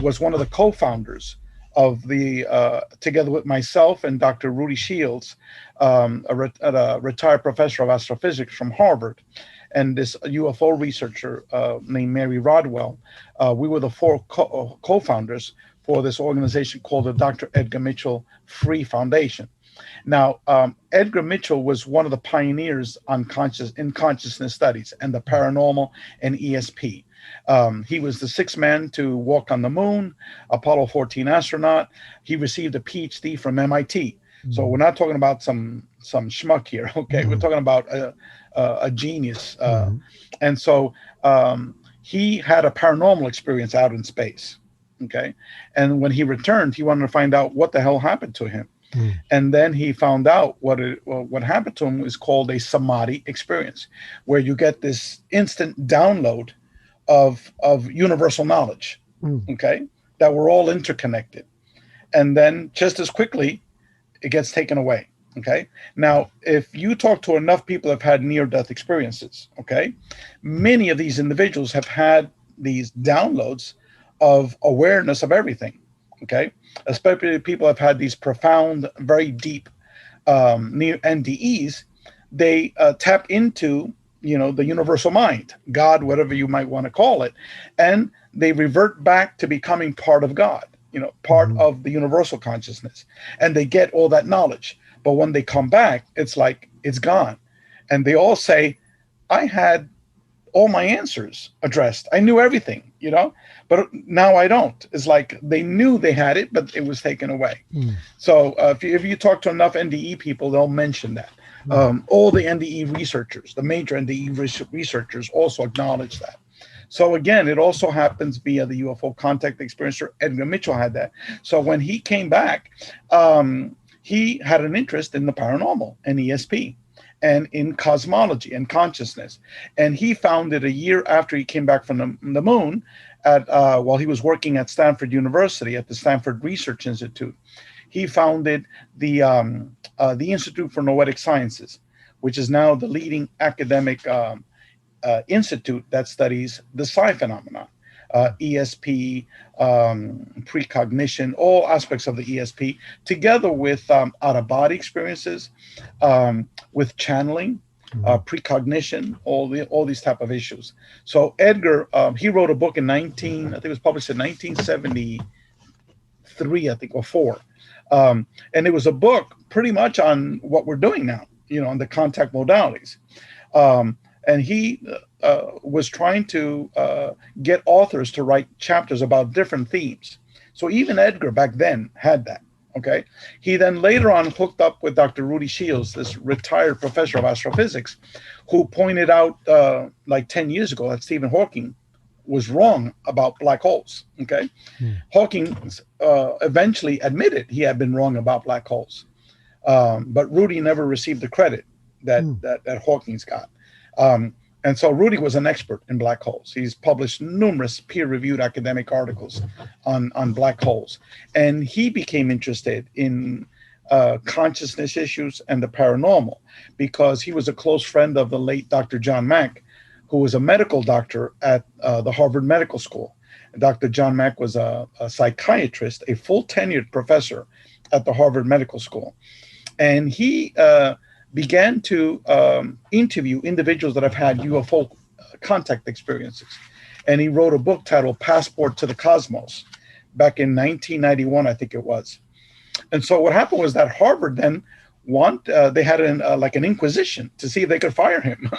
was one of the co-founders of the, together with myself and Dr. Rudy Shields, a retired professor of astrophysics from Harvard, and this UFO researcher named Mary Rodwell, we were the four co-founders for this organization called the Dr. Edgar Mitchell Free Foundation. Now, Edgar Mitchell was one of the pioneers in consciousness studies and the paranormal and ESP. He was the sixth man to walk on the moon, Apollo 14 astronaut. He received a Ph.D. from MIT. So we're not talking about some schmuck here, okay? We're talking about a genius. And so he had a paranormal experience out in space, okay? And when he returned, he wanted to find out what the hell happened to him. And then he found out what happened to him was called a samadhi experience, where you get this instant download of universal knowledge, okay, that we're all interconnected. And then just as quickly, it gets taken away, okay? Now, if you talk to enough people that have had near-death experiences, okay, many of these individuals have had these downloads of awareness of everything, okay? Especially people have had these profound, very deep near NDEs. They tap into, you know, the universal mind, God, whatever you might want to call it, and they revert back to becoming part of God, you know, part of the universal consciousness, and they get all that knowledge. But when they come back, it's like it's gone, and they all say, I had all my answers addressed. I knew everything, you know, but now I don't. It's like they knew they had it, but it was taken away. So if you talk to enough NDE people, they'll mention that. All the NDE researchers, the major NDE researchers also acknowledge that. So again, it also happens via the UFO contact experiencer. Edgar Mitchell had that. So when he came back, he had an interest in the paranormal and ESP and in cosmology and consciousness. And he found it a year after he came back from the moon while he was working at Stanford University at the Stanford Research Institute. He founded the Institute for Noetic Sciences, which is now the leading academic institute that studies the psi phenomenon, ESP, precognition, all aspects of the ESP, together with out-of-body experiences, with channeling, precognition, all these type of issues. So Edgar, he wrote a book in I think it was published in 1973, I think, or 4. And it was a book pretty much on what we're doing now, on the contact modalities. And he was trying to get authors to write chapters about different themes. So even Edgar back then had that. Okay. He then later on hooked up with Dr. Rudy Shields, this retired professor of astrophysics, who pointed out like 10 years ago that Stephen Hawking was wrong about black holes. Okay. Hawking eventually admitted he had been wrong about black holes. But Rudy never received the credit that Hawking's got. And so Rudy was an expert in black holes. He's published numerous peer-reviewed academic articles on black holes. And he became interested in consciousness issues and the paranormal because he was a close friend of the late Dr. John Mack, who was a medical doctor at the Harvard Medical School. Dr. John Mack was a psychiatrist, a full tenured professor at the Harvard Medical School. And he began to interview individuals that have had UFO contact experiences. And he wrote a book titled Passport to the Cosmos back in 1991, I think it was. And so what happened was that Harvard then they had like an inquisition to see if they could fire him.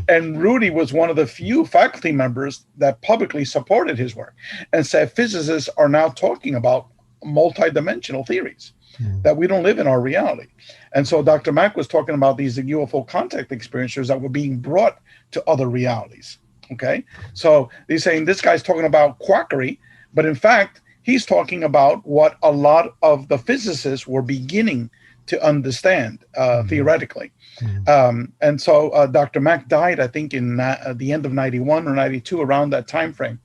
And Rudy was one of the few faculty members that publicly supported his work and said physicists are now talking about multidimensional theories, that we don't live in our reality. And so Dr. Mack was talking about these UFO contact experiencers that were being brought to other realities. Okay. So he's saying this guy's talking about quackery, but in fact, he's talking about what a lot of the physicists were beginning to understand theoretically. And so Dr. Mack died, I think, in the end of 91 or 92, around that time frame,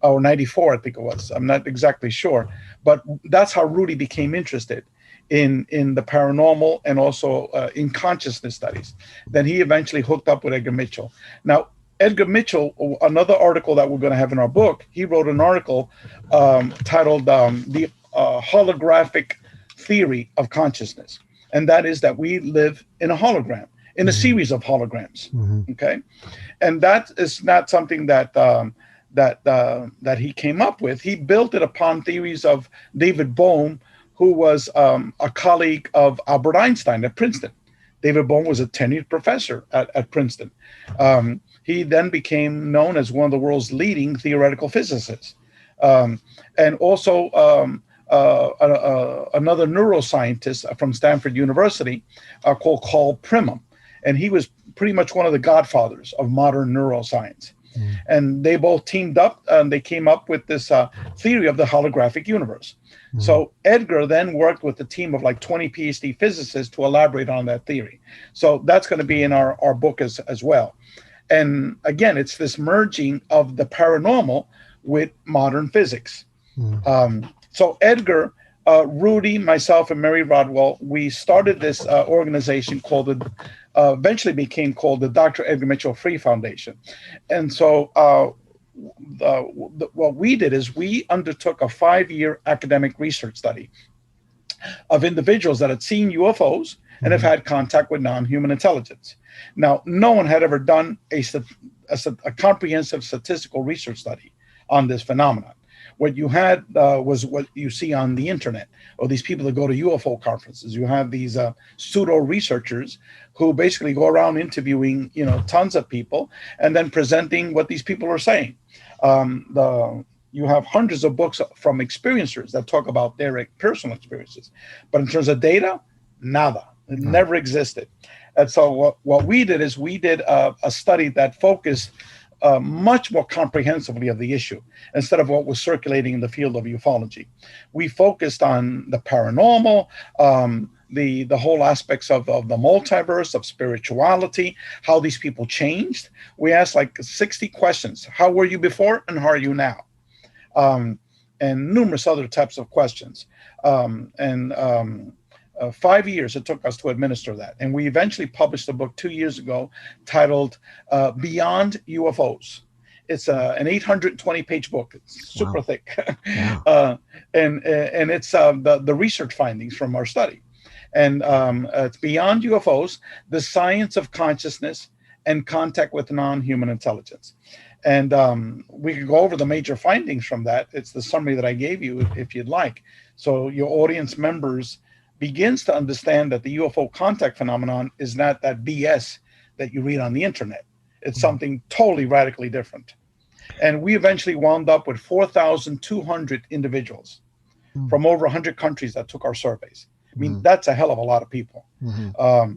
or 94, I think it was. I'm not exactly sure. But that's how Rudy became interested in the paranormal and also in consciousness studies. Then he eventually hooked up with Edgar Mitchell. Now, Edgar Mitchell, another article that we're going to have in our book, he wrote an article titled The Holographic Theory of Consciousness. And that is that we live in a hologram, in a series of holograms. Okay. And that is not something that that he came up with. He built it upon theories of David Bohm, who was a colleague of Albert Einstein at Princeton. David Bohm was a tenured professor at Princeton. He then became known as one of the world's leading theoretical physicists. And also another neuroscientist from Stanford University called Carl Primum. And he was pretty much one of the godfathers of modern neuroscience. And they both teamed up and they came up with this theory of the holographic universe. So Edgar then worked with a team of like 20 Ph.D. physicists to elaborate on that theory. So that's going to be in our book as well. And again, it's this merging of the paranormal with modern physics. So Edgar, Rudy, myself, and Mary Rodwell, we started this organization called eventually became called the Dr. Edgar Mitchell Free Foundation. And so what we did is we undertook a 5-year academic research study of individuals that had seen UFOs and have had contact with non-human intelligence. Now, no one had ever done a comprehensive statistical research study on this phenomenon. What you had was what you see on the internet, or these people that go to UFO conferences. You have these pseudo researchers who basically go around interviewing, tons of people and then presenting what these people are saying. You have hundreds of books from experiencers that talk about their personal experiences, but in terms of data, nada. It never existed. And so what we did is we did a study that focused much more comprehensively of the issue instead of what was circulating in the field of ufology. We focused on the paranormal, the whole aspects of the multiverse, of spirituality, how these people changed. We asked like 60 questions. How were you before and how are you now? And numerous other types of questions. 5 years it took us to administer that. And we eventually published a book 2 years ago titled Beyond UFOs. It's an 820-page book. It's super thick. And it's the research findings from our study. And it's Beyond UFOs, the Science of Consciousness and Contact with Non-Human Intelligence. And we could go over the major findings from that. It's the summary that I gave you if you'd like. So your audience members begins to understand that the UFO contact phenomenon is not that BS that you read on the internet. It's something totally radically different. And we eventually wound up with 4,200 individuals from over 100 countries that took our surveys. I mean, that's a hell of a lot of people. So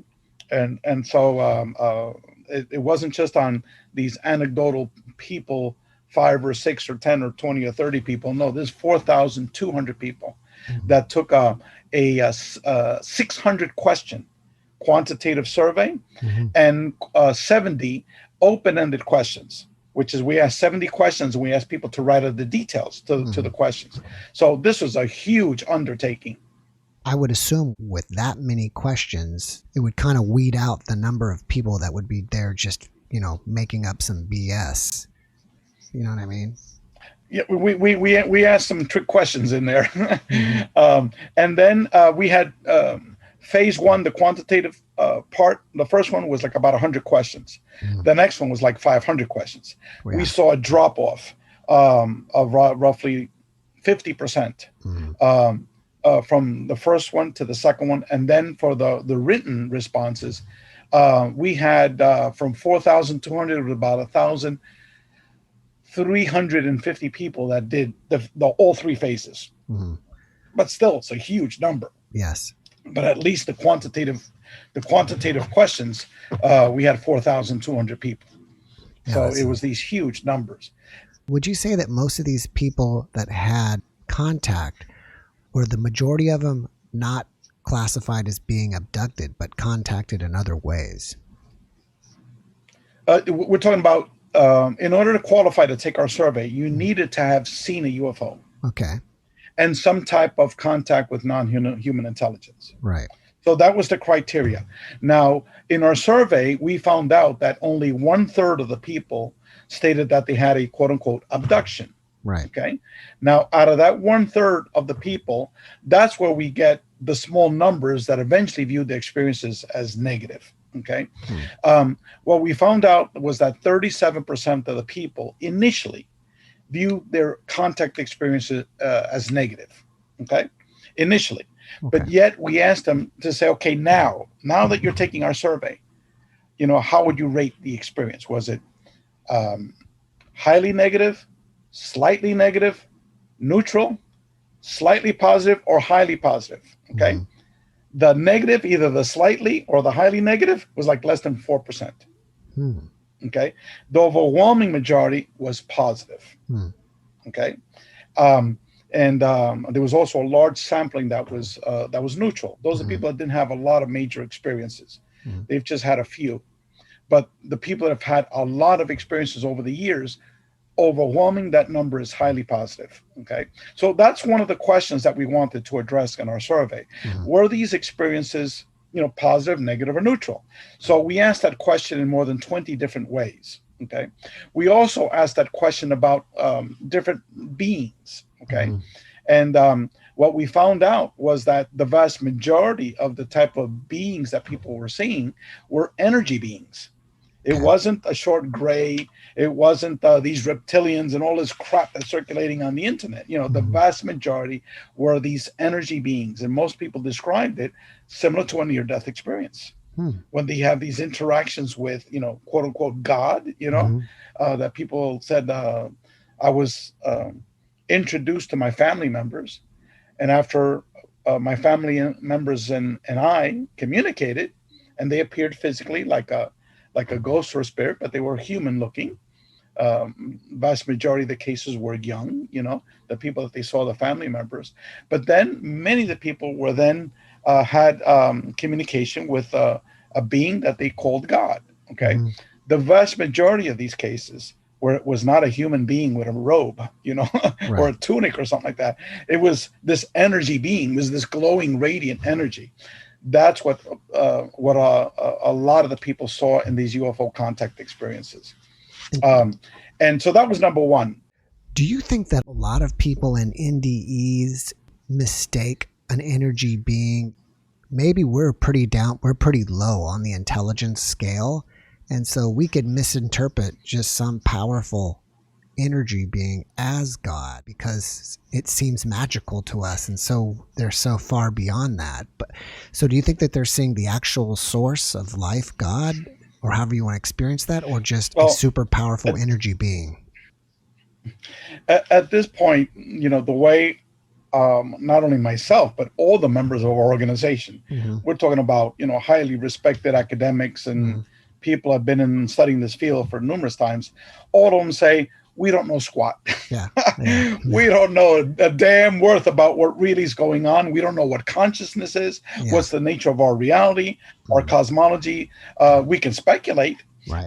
it wasn't just on these anecdotal people, 5 or 6 or 10 or 20 or 30 people. No, there's 4,200 people that took a 600 question quantitative survey and 70 open-ended questions, which is we asked 70 questions and we asked people to write out the details to the questions. So this was a huge undertaking. I would assume with that many questions, it would kind of weed out the number of people that would be there just, making up some BS. You know what I mean? Yeah, we asked some trick questions in there. And then we had phase one, the quantitative part. The first one was like about 100 questions. The next one was like 500 questions. Yeah. We saw a drop off of roughly 50%. From the first one to the second one. And then for the written responses, we had from 4,200 to about 1,350 people that did the all three phases. But still, it's a huge number. Yes. But at least the quantitative questions, we had 4,200 people. Yeah, so it was these huge numbers. Would you say that most of these people that had contact, were the majority of them not classified as being abducted, but contacted in other ways? We're talking about, in order to qualify to take our survey, you needed to have seen a UFO. Okay. And some type of contact with non-human intelligence. Right. So that was the criteria. Now, in our survey, we found out that only 1/3 of the people stated that they had a quote-unquote abduction. Right. Okay. Now, out of that 1/3 of the people, that's where we get the small numbers that eventually viewed the experiences as negative. Okay. What we found out was that 37% of the people initially viewed their contact experiences as negative. Okay. Initially. Okay. But yet we asked them to say, okay, now that you're taking our survey, how would you rate the experience? Was it highly negative, slightly negative, neutral, slightly positive, or highly positive? Okay. The negative, either the slightly or the highly negative, was like less than 4%. Okay. The overwhelming majority was positive. Okay. And there was also a large sampling that was neutral. Those are people that didn't have a lot of major experiences. They've just had a few. But the people that have had a lot of experiences over the years, overwhelming, that number is highly positive. Okay. So that's one of the questions that we wanted to address in our survey. Were these experiences, positive, negative, or neutral? So we asked that question in more than 20 different ways. Okay. We also asked that question about different beings. Okay. And what we found out was that the vast majority of the type of beings that people were seeing were energy beings. It wasn't a short gray. It wasn't these reptilians and all this crap that's circulating on the internet. The vast majority were these energy beings. And most people described it similar to a near-death experience. When they have these interactions with, quote unquote, God, that people said, I was introduced to my family members. And after my family members and I communicated, and they appeared physically like a ghost or a spirit, but they were human looking. Vast majority of the cases were young, the people that they saw, the family members. But then many of the people were then had communication with a being that they called God. Okay. The vast majority of these cases where it was not a human being with a robe, or a tunic or something like that. It was this energy being, was this glowing, radiant energy. That's what a lot of the people saw in these UFO contact experiences. And so that was number one. Do you think that a lot of people in NDEs mistake an energy being? Maybe we're pretty low on the intelligence scale, And so we could misinterpret just some powerful energy being as God because it seems magical to us, and so they're so far beyond that. But so do you think that they're seeing the actual source of life, God, or however you want to experience that, or just a super powerful energy being? At this point, the way not only myself but all the members of our organization, we're talking about highly respected academics and people have been studying this field for numerous times. All of them say, we don't know squat. We don't know a damn worth about what really is going on. We don't know what consciousness is, what's the nature of our reality, our cosmology. We can speculate. Right.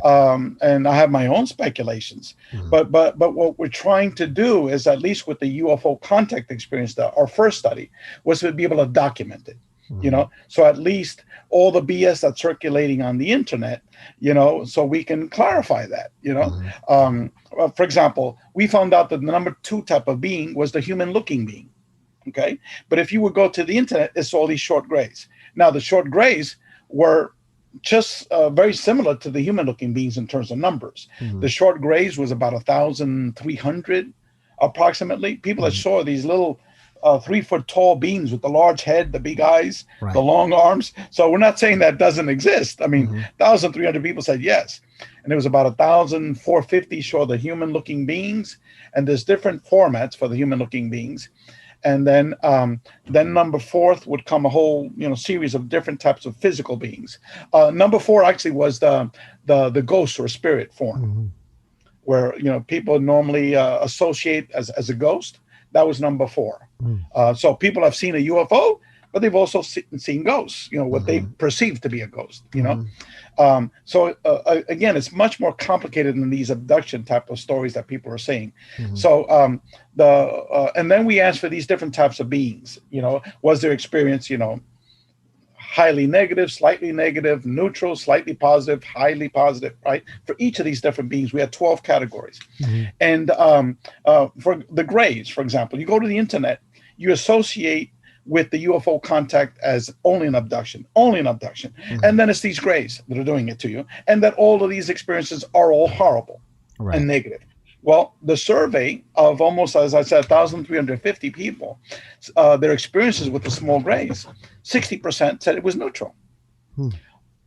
And I have my own speculations. But what we're trying to do is, at least with the UFO contact experience, our first study was to be able to document it. So at least all the BS that's circulating on the internet, so we can clarify that. For example, we found out that the number 2 type of being was the human-looking being. Okay, but if you would go to the internet, it's all these short grays. Now the short grays were just very similar to the human-looking beings in terms of numbers. The short grays was about 1,300 approximately. People that saw these little 3-foot tall beings with the large head, the big eyes, the long arms. So we're not saying that doesn't exist. I mean, 1,300 people said yes. And there was about 1,450 show the human-looking beings. And there's different formats for the human-looking beings. And then number 4 would come a whole series of different types of physical beings. Number 4 actually was the ghost or spirit form, where people normally associate as a ghost. That was number 4. So people have seen a UFO, but they've also seen ghosts, what they perceive to be a ghost, So again, it's much more complicated than these abduction type of stories that people are saying. So and then we asked for these different types of beings, was their experience, highly negative, slightly negative, neutral, slightly positive, highly positive, right? For each of these different beings, we had 12 categories. And for the grays, for example, you go to the internet, you associate with the UFO contact as only an abduction. And then it's these grays that are doing it to you. And that all of these experiences are all horrible and negative. Well, the survey of almost, as I said, 1,350 people, their experiences with the small grays, 60% said it was neutral.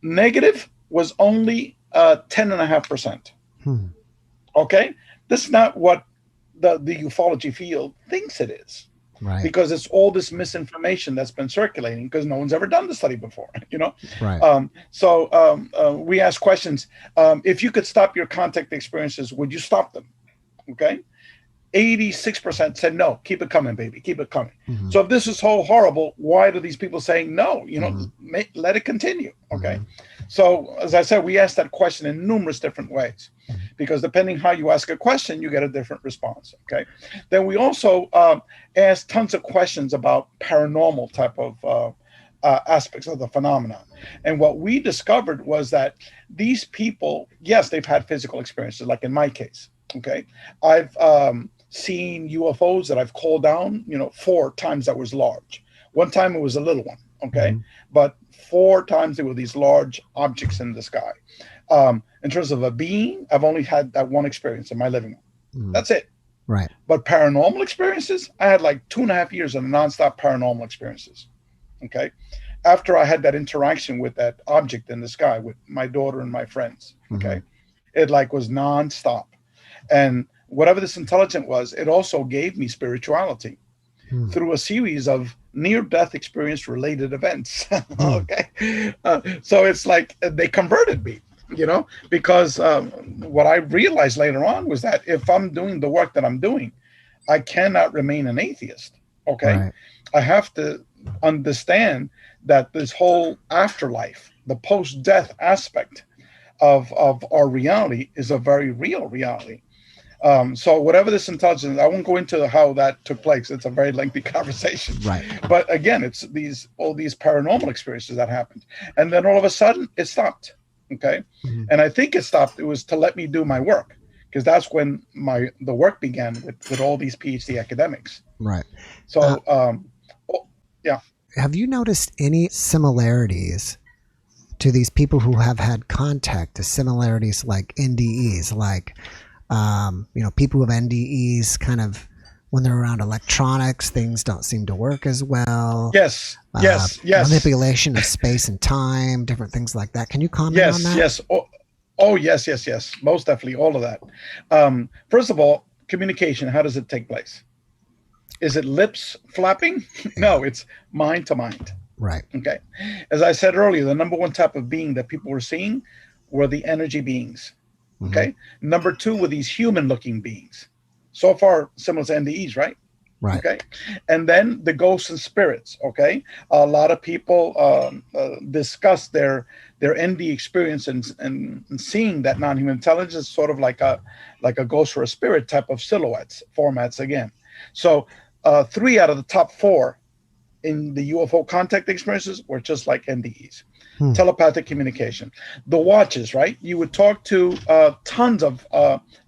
Negative was only 10.5%. Okay? This is not what the ufology field thinks it is. Right. Because it's all this misinformation that's been circulating because no one's ever done the study before, Right. So we ask questions. If you could stop your contact experiences, would you stop them? Okay. 86% said no. Keep it coming, baby. Keep it coming. So if this is so horrible, why do these people saying no? Let it continue. Okay. So as I said, we asked that question in numerous different ways. Because depending how you ask a question, you get a different response. Okay. Then we also asked tons of questions about paranormal type of aspects of the phenomenon. And what we discovered was that these people, yes, they've had physical experiences, like in my case. Okay. I've seen UFOs that I've called down, 4 times that was large. One time it was a little one. Okay. But 4 times there were these large objects in the sky. In terms of a being, I've only had that one experience in my living room. That's it. Right. But paranormal experiences, I had like 2.5 years of nonstop paranormal experiences. Okay. After I had that interaction with that object in the sky with my daughter and my friends. Okay. It was nonstop. And whatever this intelligence was, it also gave me spirituality through a series of near-death experience related events. Okay. So it's like they converted me. Because what I realized later on was that if I'm doing the work that I'm doing, I cannot remain an atheist. Okay. Right. I have to understand that this whole afterlife, the post-death aspect of our reality is a very real reality. So whatever this intelligence, I won't go into how that took place. It's a very lengthy conversation. Right. But again, it's all these paranormal experiences that happened. And then all of a sudden it stopped. Okay. And I think it stopped. It was to let me do my work, because that's when the work began with all these Ph.D. academics. Right. So, yeah. Have you noticed any similarities to these people who have had contact, to similarities like NDEs, like people who have NDEs kind of when they're around electronics, things don't seem to work as well. Yes, yes, yes. Manipulation of space and time, different things like that. Can you comment on that? Yes. Oh, yes, yes, yes. Most definitely, all of that. First of all, communication. How does it take place? Is it lips flapping? No, it's mind to mind. Right. Okay. As I said earlier, the number one type of being that people were seeing were the energy beings. Okay. Mm-hmm. Number two were these human-looking beings. So far, similar to NDEs, right? Right. Okay. And then the ghosts and spirits. Okay. A lot of people discuss their ND experience and seeing that non-human intelligence is sort of like a ghost or a spirit type of formats again. So 3 out of the top 4 in the UFO contact experiences were just like NDEs. Telepathic communication. The watches, right? You would talk to tons of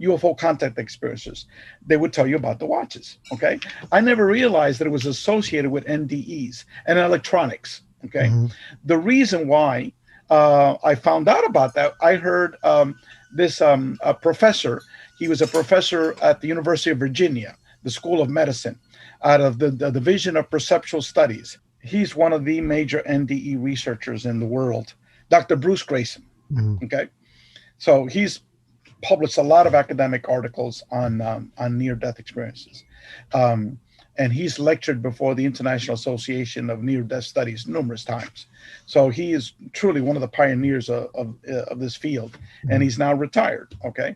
UFO contact experiences. They would tell you about the watches, okay? I never realized that it was associated with NDEs and electronics, okay? Mm-hmm. The reason why I found out about that, I heard this professor. He was a professor at the University of Virginia, the School of Medicine, out of the Division of Perceptual Studies. He's one of the major NDE researchers in the world, Dr. Bruce Grayson. Mm-hmm. Okay, so he's published a lot of academic articles on near-death experiences, and he's lectured before the International Association of Near-Death Studies numerous times. So he is truly one of the pioneers of this field, mm-hmm. and he's now retired. Okay,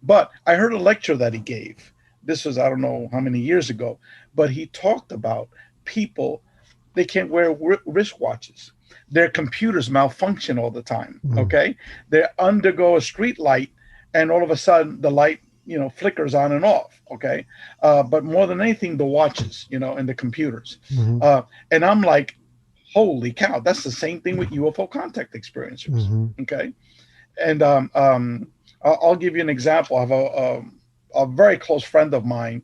but I heard a lecture that he gave. This was, I don't know how many years ago, but he talked about people. They can't wear wristwatches. Their computers malfunction all the time. Mm. Okay, they undergo a street light, and all of a sudden the light, flickers on and off. Okay, but more than anything, the watches, and the computers. Mm-hmm. And I'm like, holy cow, that's the same thing with UFO contact experiencers. Mm-hmm. Okay, and I'll give you an example. I have a very close friend of mine.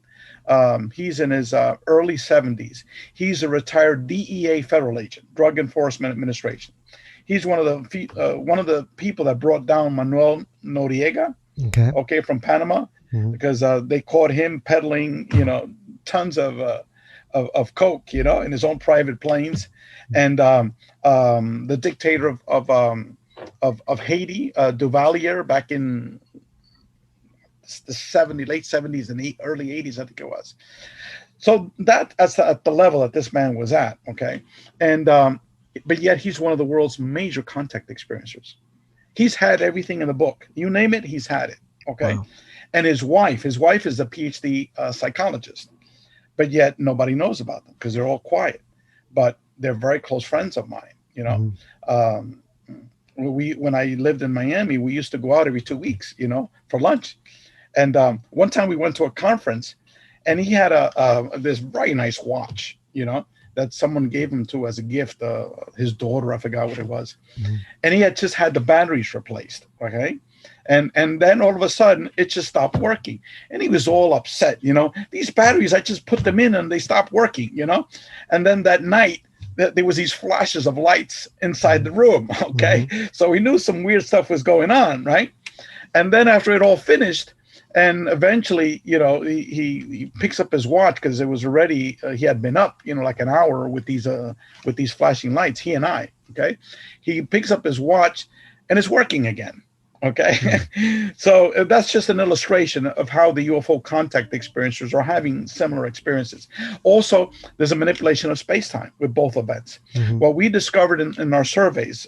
He's in his early 70s. He's a retired DEA federal agent, Drug Enforcement Administration. He's one of the people that brought down Manuel Noriega, okay, from Panama, mm-hmm. because they caught him peddling, tons of coke, in his own private planes, and the dictator of Haiti, Duvalier, back in the late 70s and early 80s, I think it was. So that's at the level that this man was at, okay? And but yet he's one of the world's major contact experiencers. He's had everything in the book. You name it, he's had it, okay? Wow. And his wife is a Ph.D. Psychologist, but yet nobody knows about them because they're all quiet. But they're very close friends of mine, Mm-hmm. When I lived in Miami, we used to go out every 2 weeks, for lunch. And one time we went to a conference, and he had this very nice watch, that someone gave him as a gift. His daughter, I forgot what it was, mm-hmm. and he had just had the batteries replaced. Okay, and then all of a sudden it just stopped working, and he was all upset. These batteries, I just put them in and they stopped working. And then that night there was these flashes of lights inside the room. Okay, mm-hmm. So he knew some weird stuff was going on, right? And then after it all finished. And eventually, he picks up his watch because it was already he had been up, like an hour with these flashing lights. He and I, okay. He picks up his watch, and it's working again. Okay, mm-hmm. So that's just an illustration of how the UFO contact experiencers are having similar experiences. Also, there's a manipulation of space-time with both events. Mm-hmm. What we discovered in our surveys,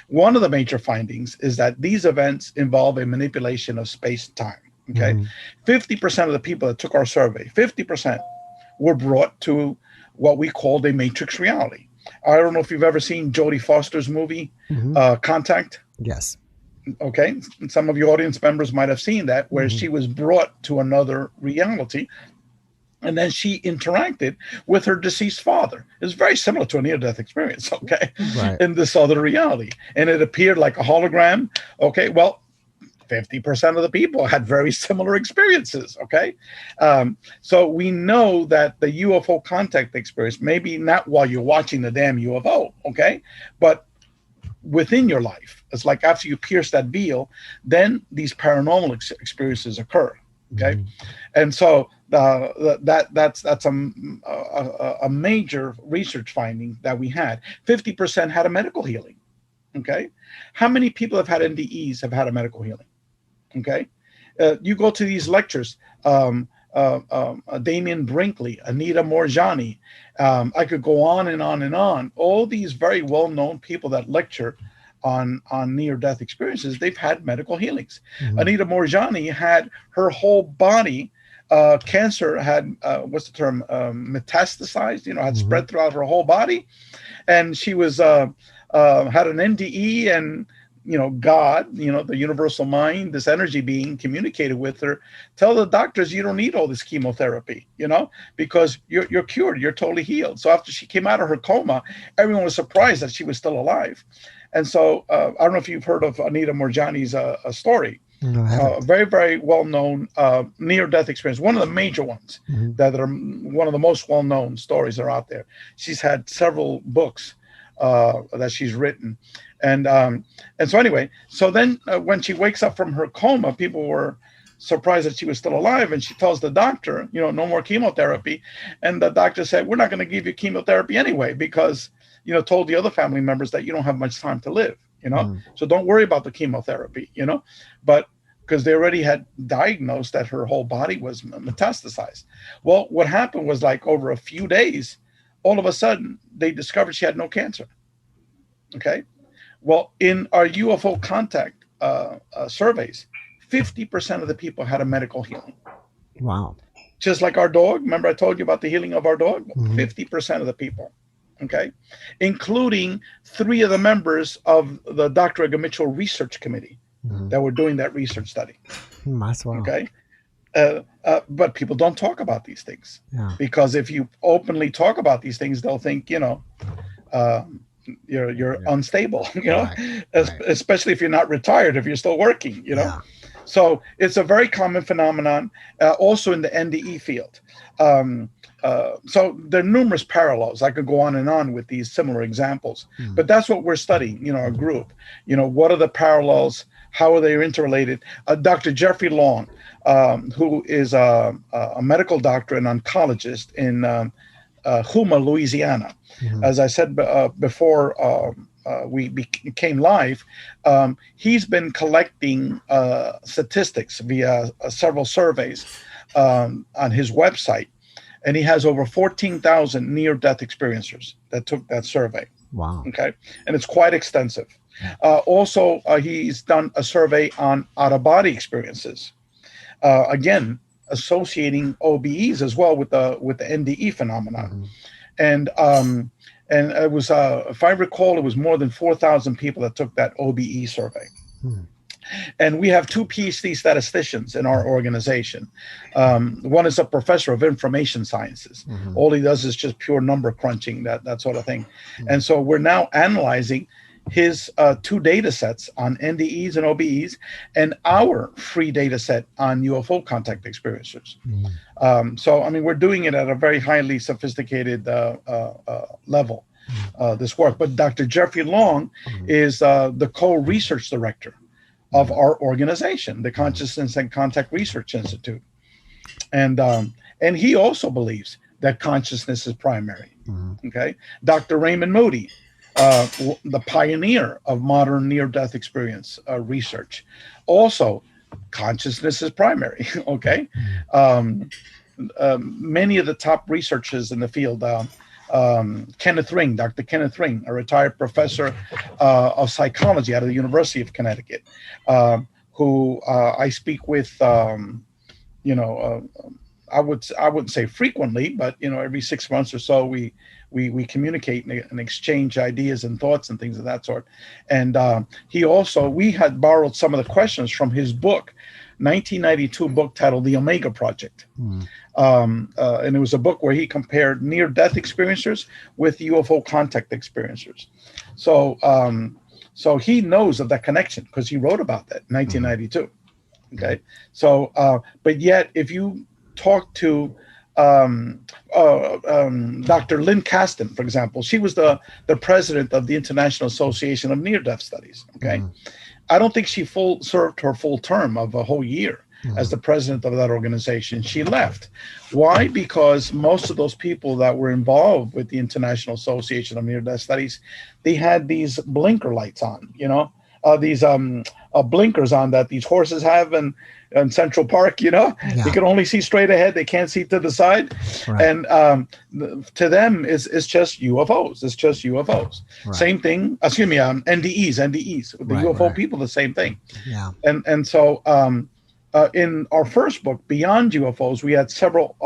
one of the major findings is that these events involve a manipulation of space-time. Okay, 50% of the people that took our survey, 50% were brought to what we called a matrix reality. I don't know if you've ever seen Jodie Foster's movie, mm-hmm. Contact. Yes. Okay, some of your audience members might have seen that, where mm-hmm. she was brought to another reality, and then she interacted with her deceased father. It's very similar to a near-death experience, okay, right. In this other reality. And it appeared like a hologram. Okay, well, 50% of the people had very similar experiences, okay? So we know that the UFO contact experience, maybe not while you're watching the damn UFO, okay? But within your life. It's like after you pierce that veil, then these paranormal experiences occur. Okay, and so that's a major research finding that we had. 50% had a medical healing. Okay, how many people have had NDEs have had a medical healing? Okay, you go to these lectures. Damian Brinkley, Anita Morgani. I could go on and on and on. All these very well-known people that lecture on near-death experiences, they've had medical healings. Anita Morgani had her whole body, cancer had, what's the term, metastasized, had spread throughout her whole body. And she was had an NDE, and God, the universal mind, this energy being communicated with her, tell the doctors you don't need all this chemotherapy, because you're cured, you're totally healed. So after she came out of her coma, everyone was surprised that she was still alive. And so I don't know if you've heard of Anita Morgani's story. No, I haven't. Very, very well-known near-death experience. One of the major ones that are one of the most well-known stories that are out there. She's had several books that she's written. And so anyway, so then when she wakes up from her coma, people were surprised that she was still alive. And she tells the doctor, no more chemotherapy. And the doctor said, we're not going to give you chemotherapy anyway, because, told the other family members that you don't have much time to live, so don't worry about the chemotherapy, but because they already had diagnosed that her whole body was metastasized. Well, what happened was, like, over a few days, all of a sudden they discovered she had no cancer. Okay. Well, in our UFO contact surveys, 50% of the people had a medical healing. Wow. Just like our dog. Remember I told you about the healing of our dog? 50% of the people. Okay. Including 3 of the members of the Dr. Edgar Mitchell Research Committee that were doing that research study. That's wow. Okay. But people don't talk about these things. Yeah. Because if you openly talk about these things, they'll think, you're unstable, Right. especially if you're not retired, if you're still working, Yeah. So it's a very common phenomenon, also in the NDE field. So there are numerous parallels. I could go on and on with these similar examples, but that's what we're studying, our group. What are the parallels? How are they interrelated? Dr. Jeffrey Long, who is a medical doctor and oncologist in Houma, Louisiana. As I said before we became live, he's been collecting statistics via several surveys on his website, and he has over 14,000 near-death experiencers that took that survey. Wow. Okay, and it's quite extensive. Also, he's done a survey on out-of-body experiences. Again, associating OBEs as well with the NDE phenomenon. And it was, if I recall, it was more than 4,000 people that took that OBE survey. And we have 2 Ph.D. statisticians in our organization. One is a professor of information sciences. All he does is just pure number crunching, that sort of thing. And so we're now analyzing his 2 data sets on NDEs and OBEs, and our free data set on UFO contact experiencers. So, I mean, we're doing it at a very highly sophisticated level, this work. But Dr. Jeffrey Long is the co-research director of our organization, the Consciousness and Contact Research Institute. And he also believes that consciousness is primary. Okay. Dr. Raymond Moody, the pioneer of modern near-death experience research, also consciousness is primary. Okay. Many of the top researchers in the field, Kenneth Ring, Dr. Kenneth Ring, a retired professor of psychology out of the University of Connecticut, who I speak with, I wouldn't say frequently, but every 6 months or so we communicate and exchange ideas and thoughts and things of that sort. And we had borrowed some of the questions from his book, 1992 book titled The Omega Project. And it was a book where he compared near-death experiencers with UFO contact experiencers. So he knows of that connection because he wrote about that in 1992. Okay. So, but yet if you talk to Dr. Lynn Kasten, for example. She was the president of the International Association of Near-Death Studies. Okay, I don't think she served her full term of a whole year as the president of that organization. She left. Why? Because most of those people that were involved with the International Association of Near-Death Studies, they had these blinker lights on, these blinkers on that these horses have in Central Park. Yeah. They can only see straight ahead. They can't see to the side. Right. And to them, it's just UFOs. It's just UFOs. Right. Same thing. Excuse me. NDEs. The Right, UFO right. people, the same thing. Yeah. And so in our first book, Beyond UFOs, we had several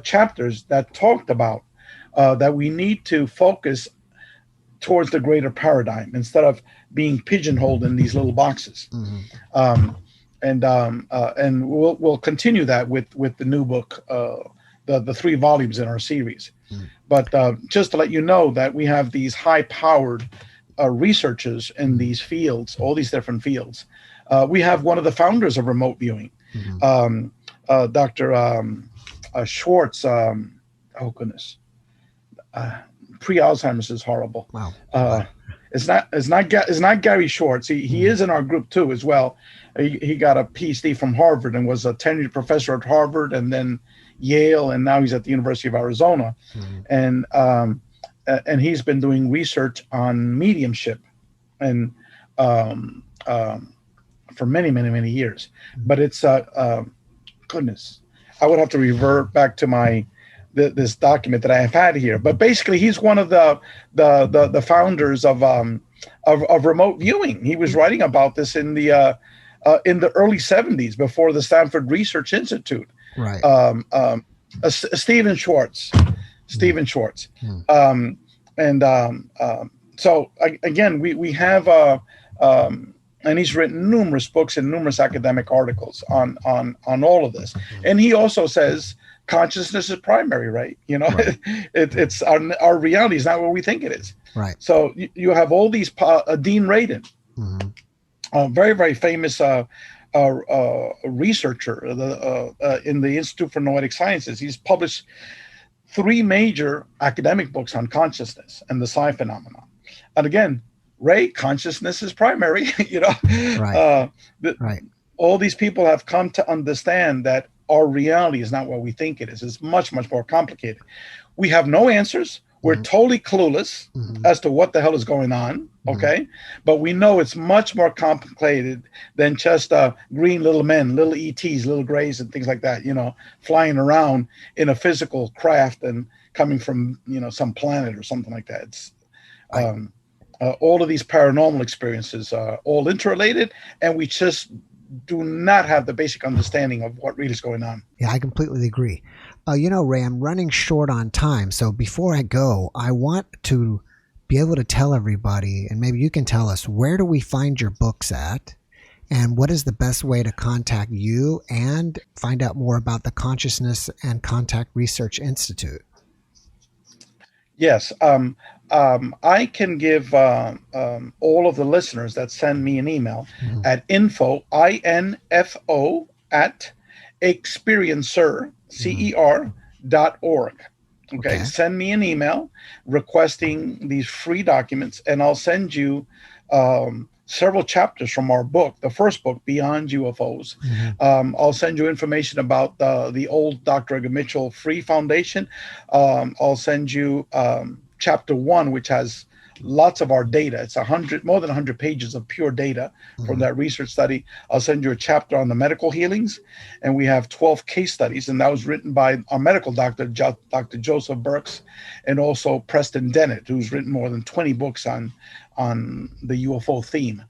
chapters that talked about that we need to focus towards the greater paradigm instead of being pigeonholed in these little boxes. And we'll continue that with the new book, the 3 volumes in our series. But just to let you know that we have these high-powered researchers in these fields, all these different fields. We have one of the founders of remote viewing, Dr. Schwartz. Oh goodness, pre-Alzheimer's is horrible. Wow. It's not Gary Schwartz. He is in our group too as well. He got a Ph.D. from Harvard and was a tenured professor at Harvard and then Yale, and now he's at the University of Arizona. And he's been doing research on mediumship and for many years. But it's goodness, I would have to revert back to this document that I have had here. But basically, he's one of the founders of remote viewing. He was writing about this in the early 70s before the Stanford Research Institute. Right. Stephen Schwartz. So again, we have and he's written numerous books and numerous academic articles on all of this. And he also says consciousness is primary, right? Right. It's our reality is not what we think it is. Right. So you have all these Dean Radin, very famous researcher in the Institute for Noetic Sciences. He's published 3 major academic books on consciousness and the psi phenomenon. And again, Ray, consciousness is primary. Right. Right. All these people have come to understand that our reality is not what we think it is. It's much more complicated. We have no answers. We're totally clueless as to what the hell is going on. Okay. But we know it's much more complicated than just green little men, little ETs, little grays and things like that, flying around in a physical craft and coming from, some planet or something like that. It's all of these paranormal experiences are all interrelated, and we just do not have the basic understanding of what really is going on. Yeah, I completely agree. Ray, I'm running short on time. So before I go, I want to be able to tell everybody, and maybe you can tell us, where do we find your books at? And what is the best way to contact you and find out more about the Consciousness and Contact Research Institute? Yes. I can give all of the listeners that send me an email at info at experiencer, CER.org. Okay. Send me an email requesting these free documents, and I'll send you several chapters from our book, the first book, Beyond UFOs. I'll send you information about the old Dr. Edgar Mitchell Free Foundation. I'll send you chapter 1, which has lots of our data. It's more than 100 pages of pure data from that research study. I'll send you a chapter on the medical healings, and we have 12 case studies, and that was written by our medical doctor, Dr. Joseph Burks, and also Preston Dennett, who's written more than 20 books on the UFO theme.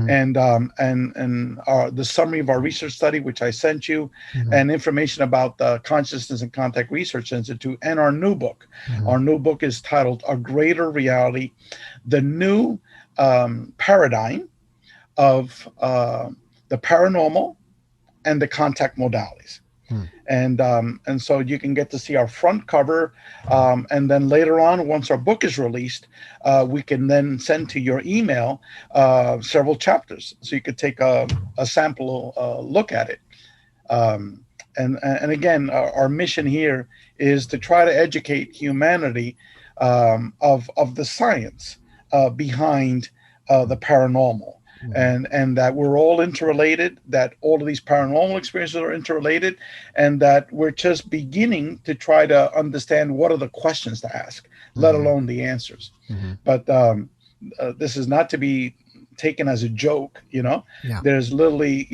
And the summary of our research study, which I sent you, and information about the Consciousness and Contact Research Institute, and our new book. Our new book is titled A Greater Reality, the New Paradigm of the Paranormal and the Contact Modalities. And so you can get to see our front cover, and then later on, once our book is released, we can then send to your email several chapters, so you could take a sample look at it. And again, our mission here is to try to educate humanity of the science behind the paranormal. And that we're all interrelated, that all of these paranormal experiences are interrelated, and that we're just beginning to try to understand what are the questions to ask, let alone the answers. But this is not to be taken as a joke. There's literally,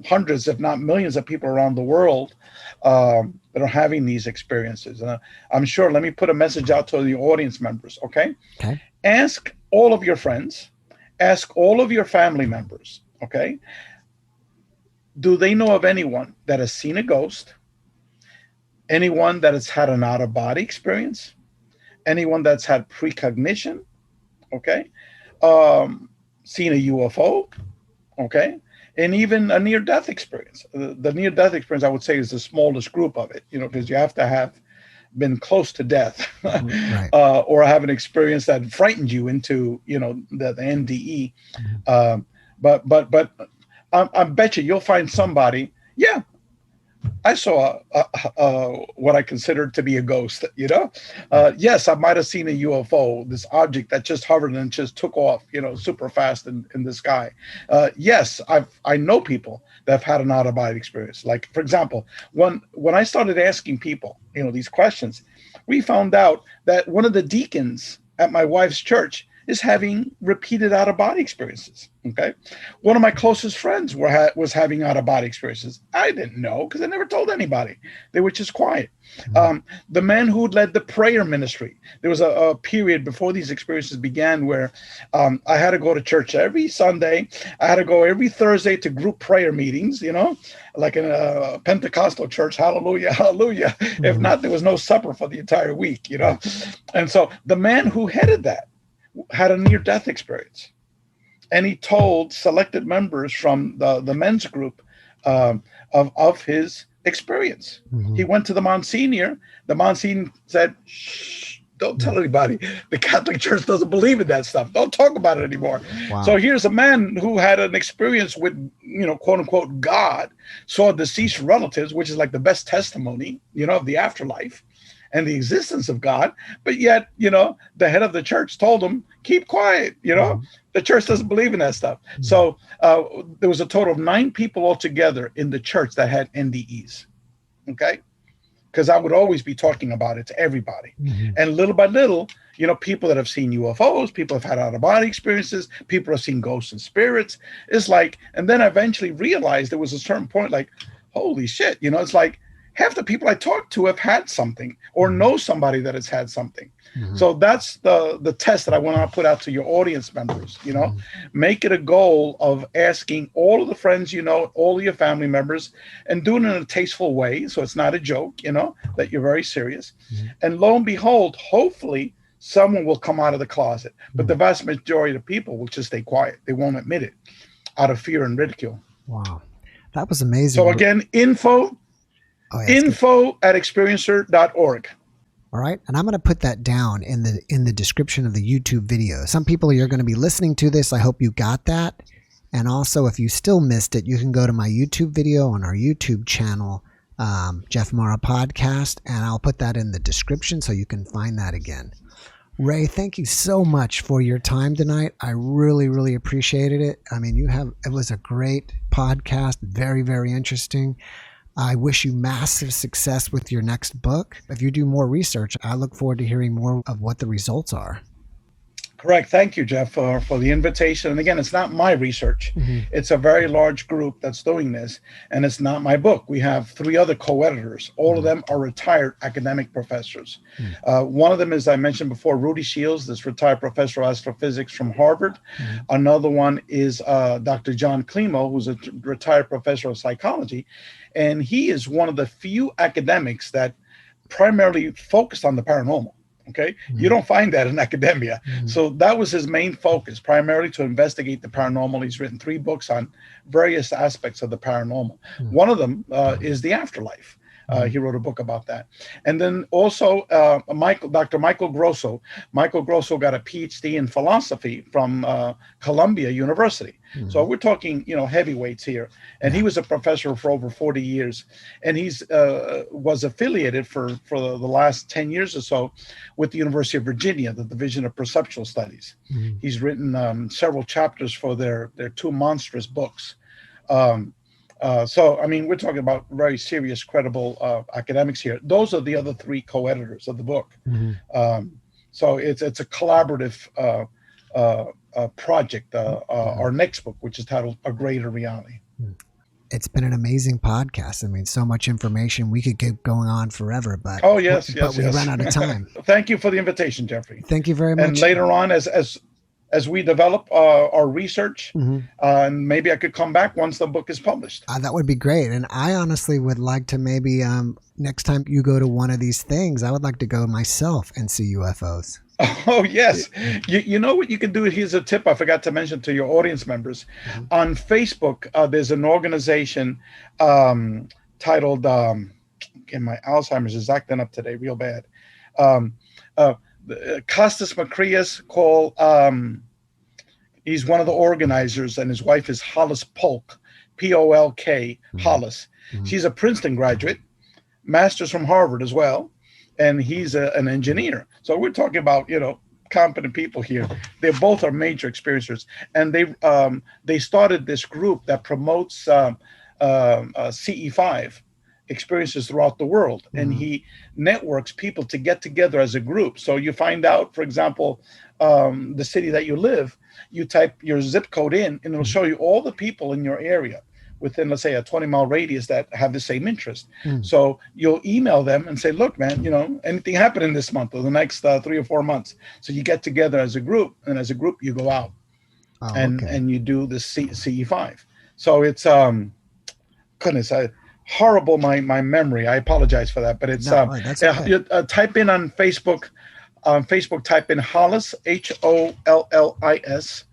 hundreds, if not millions of people around the world that are having these experiences. And I'm sure, let me put a message out to the audience members, okay? Ask all of your friends, ask all of your family members, okay? Do they know of anyone that has seen a ghost? Anyone that has had an out-of-body experience? Anyone that's had precognition, okay? Seen a UFO, okay? And even a near-death experience. The near-death experience, I would say, is the smallest group of it, because you have to have been close to death, right. Or have an experience that frightened you into, the NDE. But I bet you'll find somebody. Yeah, I saw what I considered to be a ghost. Yes, I might have seen a UFO, this object that just hovered and just took off, super fast in the sky. Yes, I know people that have had an out-of-body experience. Like, for example, when I started asking people, these questions, we found out that one of the deacons at my wife's church is having repeated out-of-body experiences. Okay, one of my closest friends was having out-of-body experiences. I didn't know because I never told anybody. They were just quiet. The man who led the prayer ministry, there was a period before these experiences began where I had to go to church every Sunday. I had to go every Thursday to group prayer meetings, like in a Pentecostal church. Hallelujah, hallelujah. If not, there was no supper for the entire week, And so the man who headed that had a near-death experience. And he told selected members from the men's group of his experience. He went to the Monsignor. The Monsignor said, shh, don't tell anybody. The Catholic Church doesn't believe in that stuff. Don't talk about it anymore. Wow. So here's a man who had an experience with, quote unquote, God, saw deceased relatives, which is like the best testimony, of the afterlife and the existence of God. But yet, the head of the church told him, keep quiet, The church doesn't believe in that stuff. So there was a total of 9 people altogether in the church that had NDEs, okay? Because I would always be talking about it to everybody. And little by little, people that have seen UFOs, people have had out-of-body experiences, people have seen ghosts and spirits. It's like, and then I eventually realized there was a certain point like, holy shit, it's like, half the people I talk to have had something or know somebody that has had something. So that's the test that I want to put out to your audience members, Make it a goal of asking all of the friends, all of your family members, and doing it in a tasteful way. So it's not a joke, that you're very serious. And lo and behold, hopefully someone will come out of the closet. But the vast majority of people will just stay quiet. They won't admit it out of fear and ridicule. Wow. That was amazing. So again, info at experiencer.org. All right. And I'm going to put that down in the description of the YouTube video. Some people, you're going to be listening to this. I hope you got that. And also, if you still missed it, you can go to my YouTube video on our YouTube channel, JeffMara Podcast, and I'll put that in the description so you can find that again. Ray, thank you so much for your time tonight. I really, really appreciated it. I mean, it was a great podcast, very, very interesting. I wish you massive success with your next book. If you do more research, I look forward to hearing more of what the results are. Correct. Thank you, Jeff, for the invitation. And again, it's not my research. It's a very large group that's doing this, and it's not my book. We have 3 other co-editors. All of them are retired academic professors. One of them, as I mentioned before, Rudy Shields, this retired professor of astrophysics from Harvard. Another one is Dr. John Klimo, who's a retired professor of psychology. And he is one of the few academics that primarily focused on the paranormal. Okay. You don't find that in academia. So that was his main focus, primarily to investigate the paranormal. He's written 3 books on various aspects of the paranormal. One of them is the afterlife. He wrote a book about that. And then also Dr. Michael Grosso. Michael Grosso got a Ph.D. in philosophy from Columbia University. So we're talking, heavyweights here. And he was a professor for over 40 years. And he's was affiliated for the last 10 years or so with the University of Virginia, the Division of Perceptual Studies. He's written several chapters for their two monstrous books. So, I mean, we're talking about very serious, credible academics here. Those are the other three co-editors of the book. So it's a collaborative project. Our next book, which is titled A Greater Reality. It's been an amazing podcast. I mean, so much information. We could keep going on forever, but we run out of time. Thank you for the invitation, Jeffrey. Thank you very much. And later on, as we develop our research, and maybe I could come back once the book is published. That would be great. And I honestly would like to maybe next time you go to one of these things, I would like to go myself and see UFOs. Oh, yes. You know what you can do? Here's a tip I forgot to mention to your audience members. On Facebook, there's an organization titled, my Alzheimer's is acting up today real bad. Costas Makrias he's one of the organizers, and his wife is Hollis Polk, Polk, Hollis. She's a Princeton graduate, master's from Harvard as well, and he's an engineer. So we're talking about, competent people here. They both are major experiencers, and they started this group that promotes CE5 experiences throughout the world, and he networks people to get together as a group. So you find out, for example, the city that you live, you type your zip code in, and it'll show you all the people in your area within, let's say, a 20-mile radius that have the same interest. So you'll email them and say, look, man, anything happening this month or the next 3 or 4 months. So you get together as a group, and as a group you go out and you do the CE5. So it's goodness, horrible my memory. I apologize for that, but it's that's okay. Type in on Facebook. On Facebook, type in Hollis, Hollis,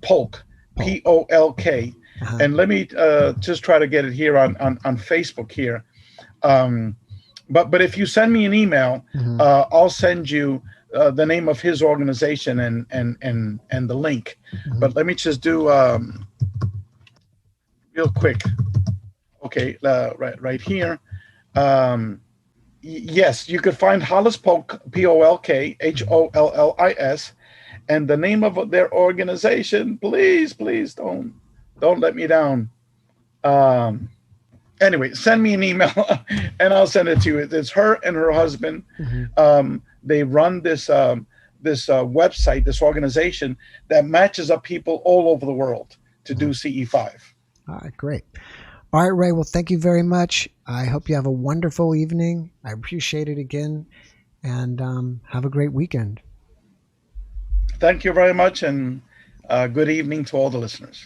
Polk, Polk. And let me just try to get it here on Facebook here. But if you send me an email, I'll send you the name of his organization and the link. But let me just do real quick. Okay, right here. Yes, you could find Hollis Polk, Polk, Hollis, and the name of their organization. Please don't let me down. Anyway, send me an email and I'll send it to you. It's her and her husband. They run this website, this organization that matches up people all over the world to do CE5. All right, great. All right, Ray. Well, thank you very much. I hope you have a wonderful evening. I appreciate it again, and have a great weekend. Thank you very much, and good evening to all the listeners.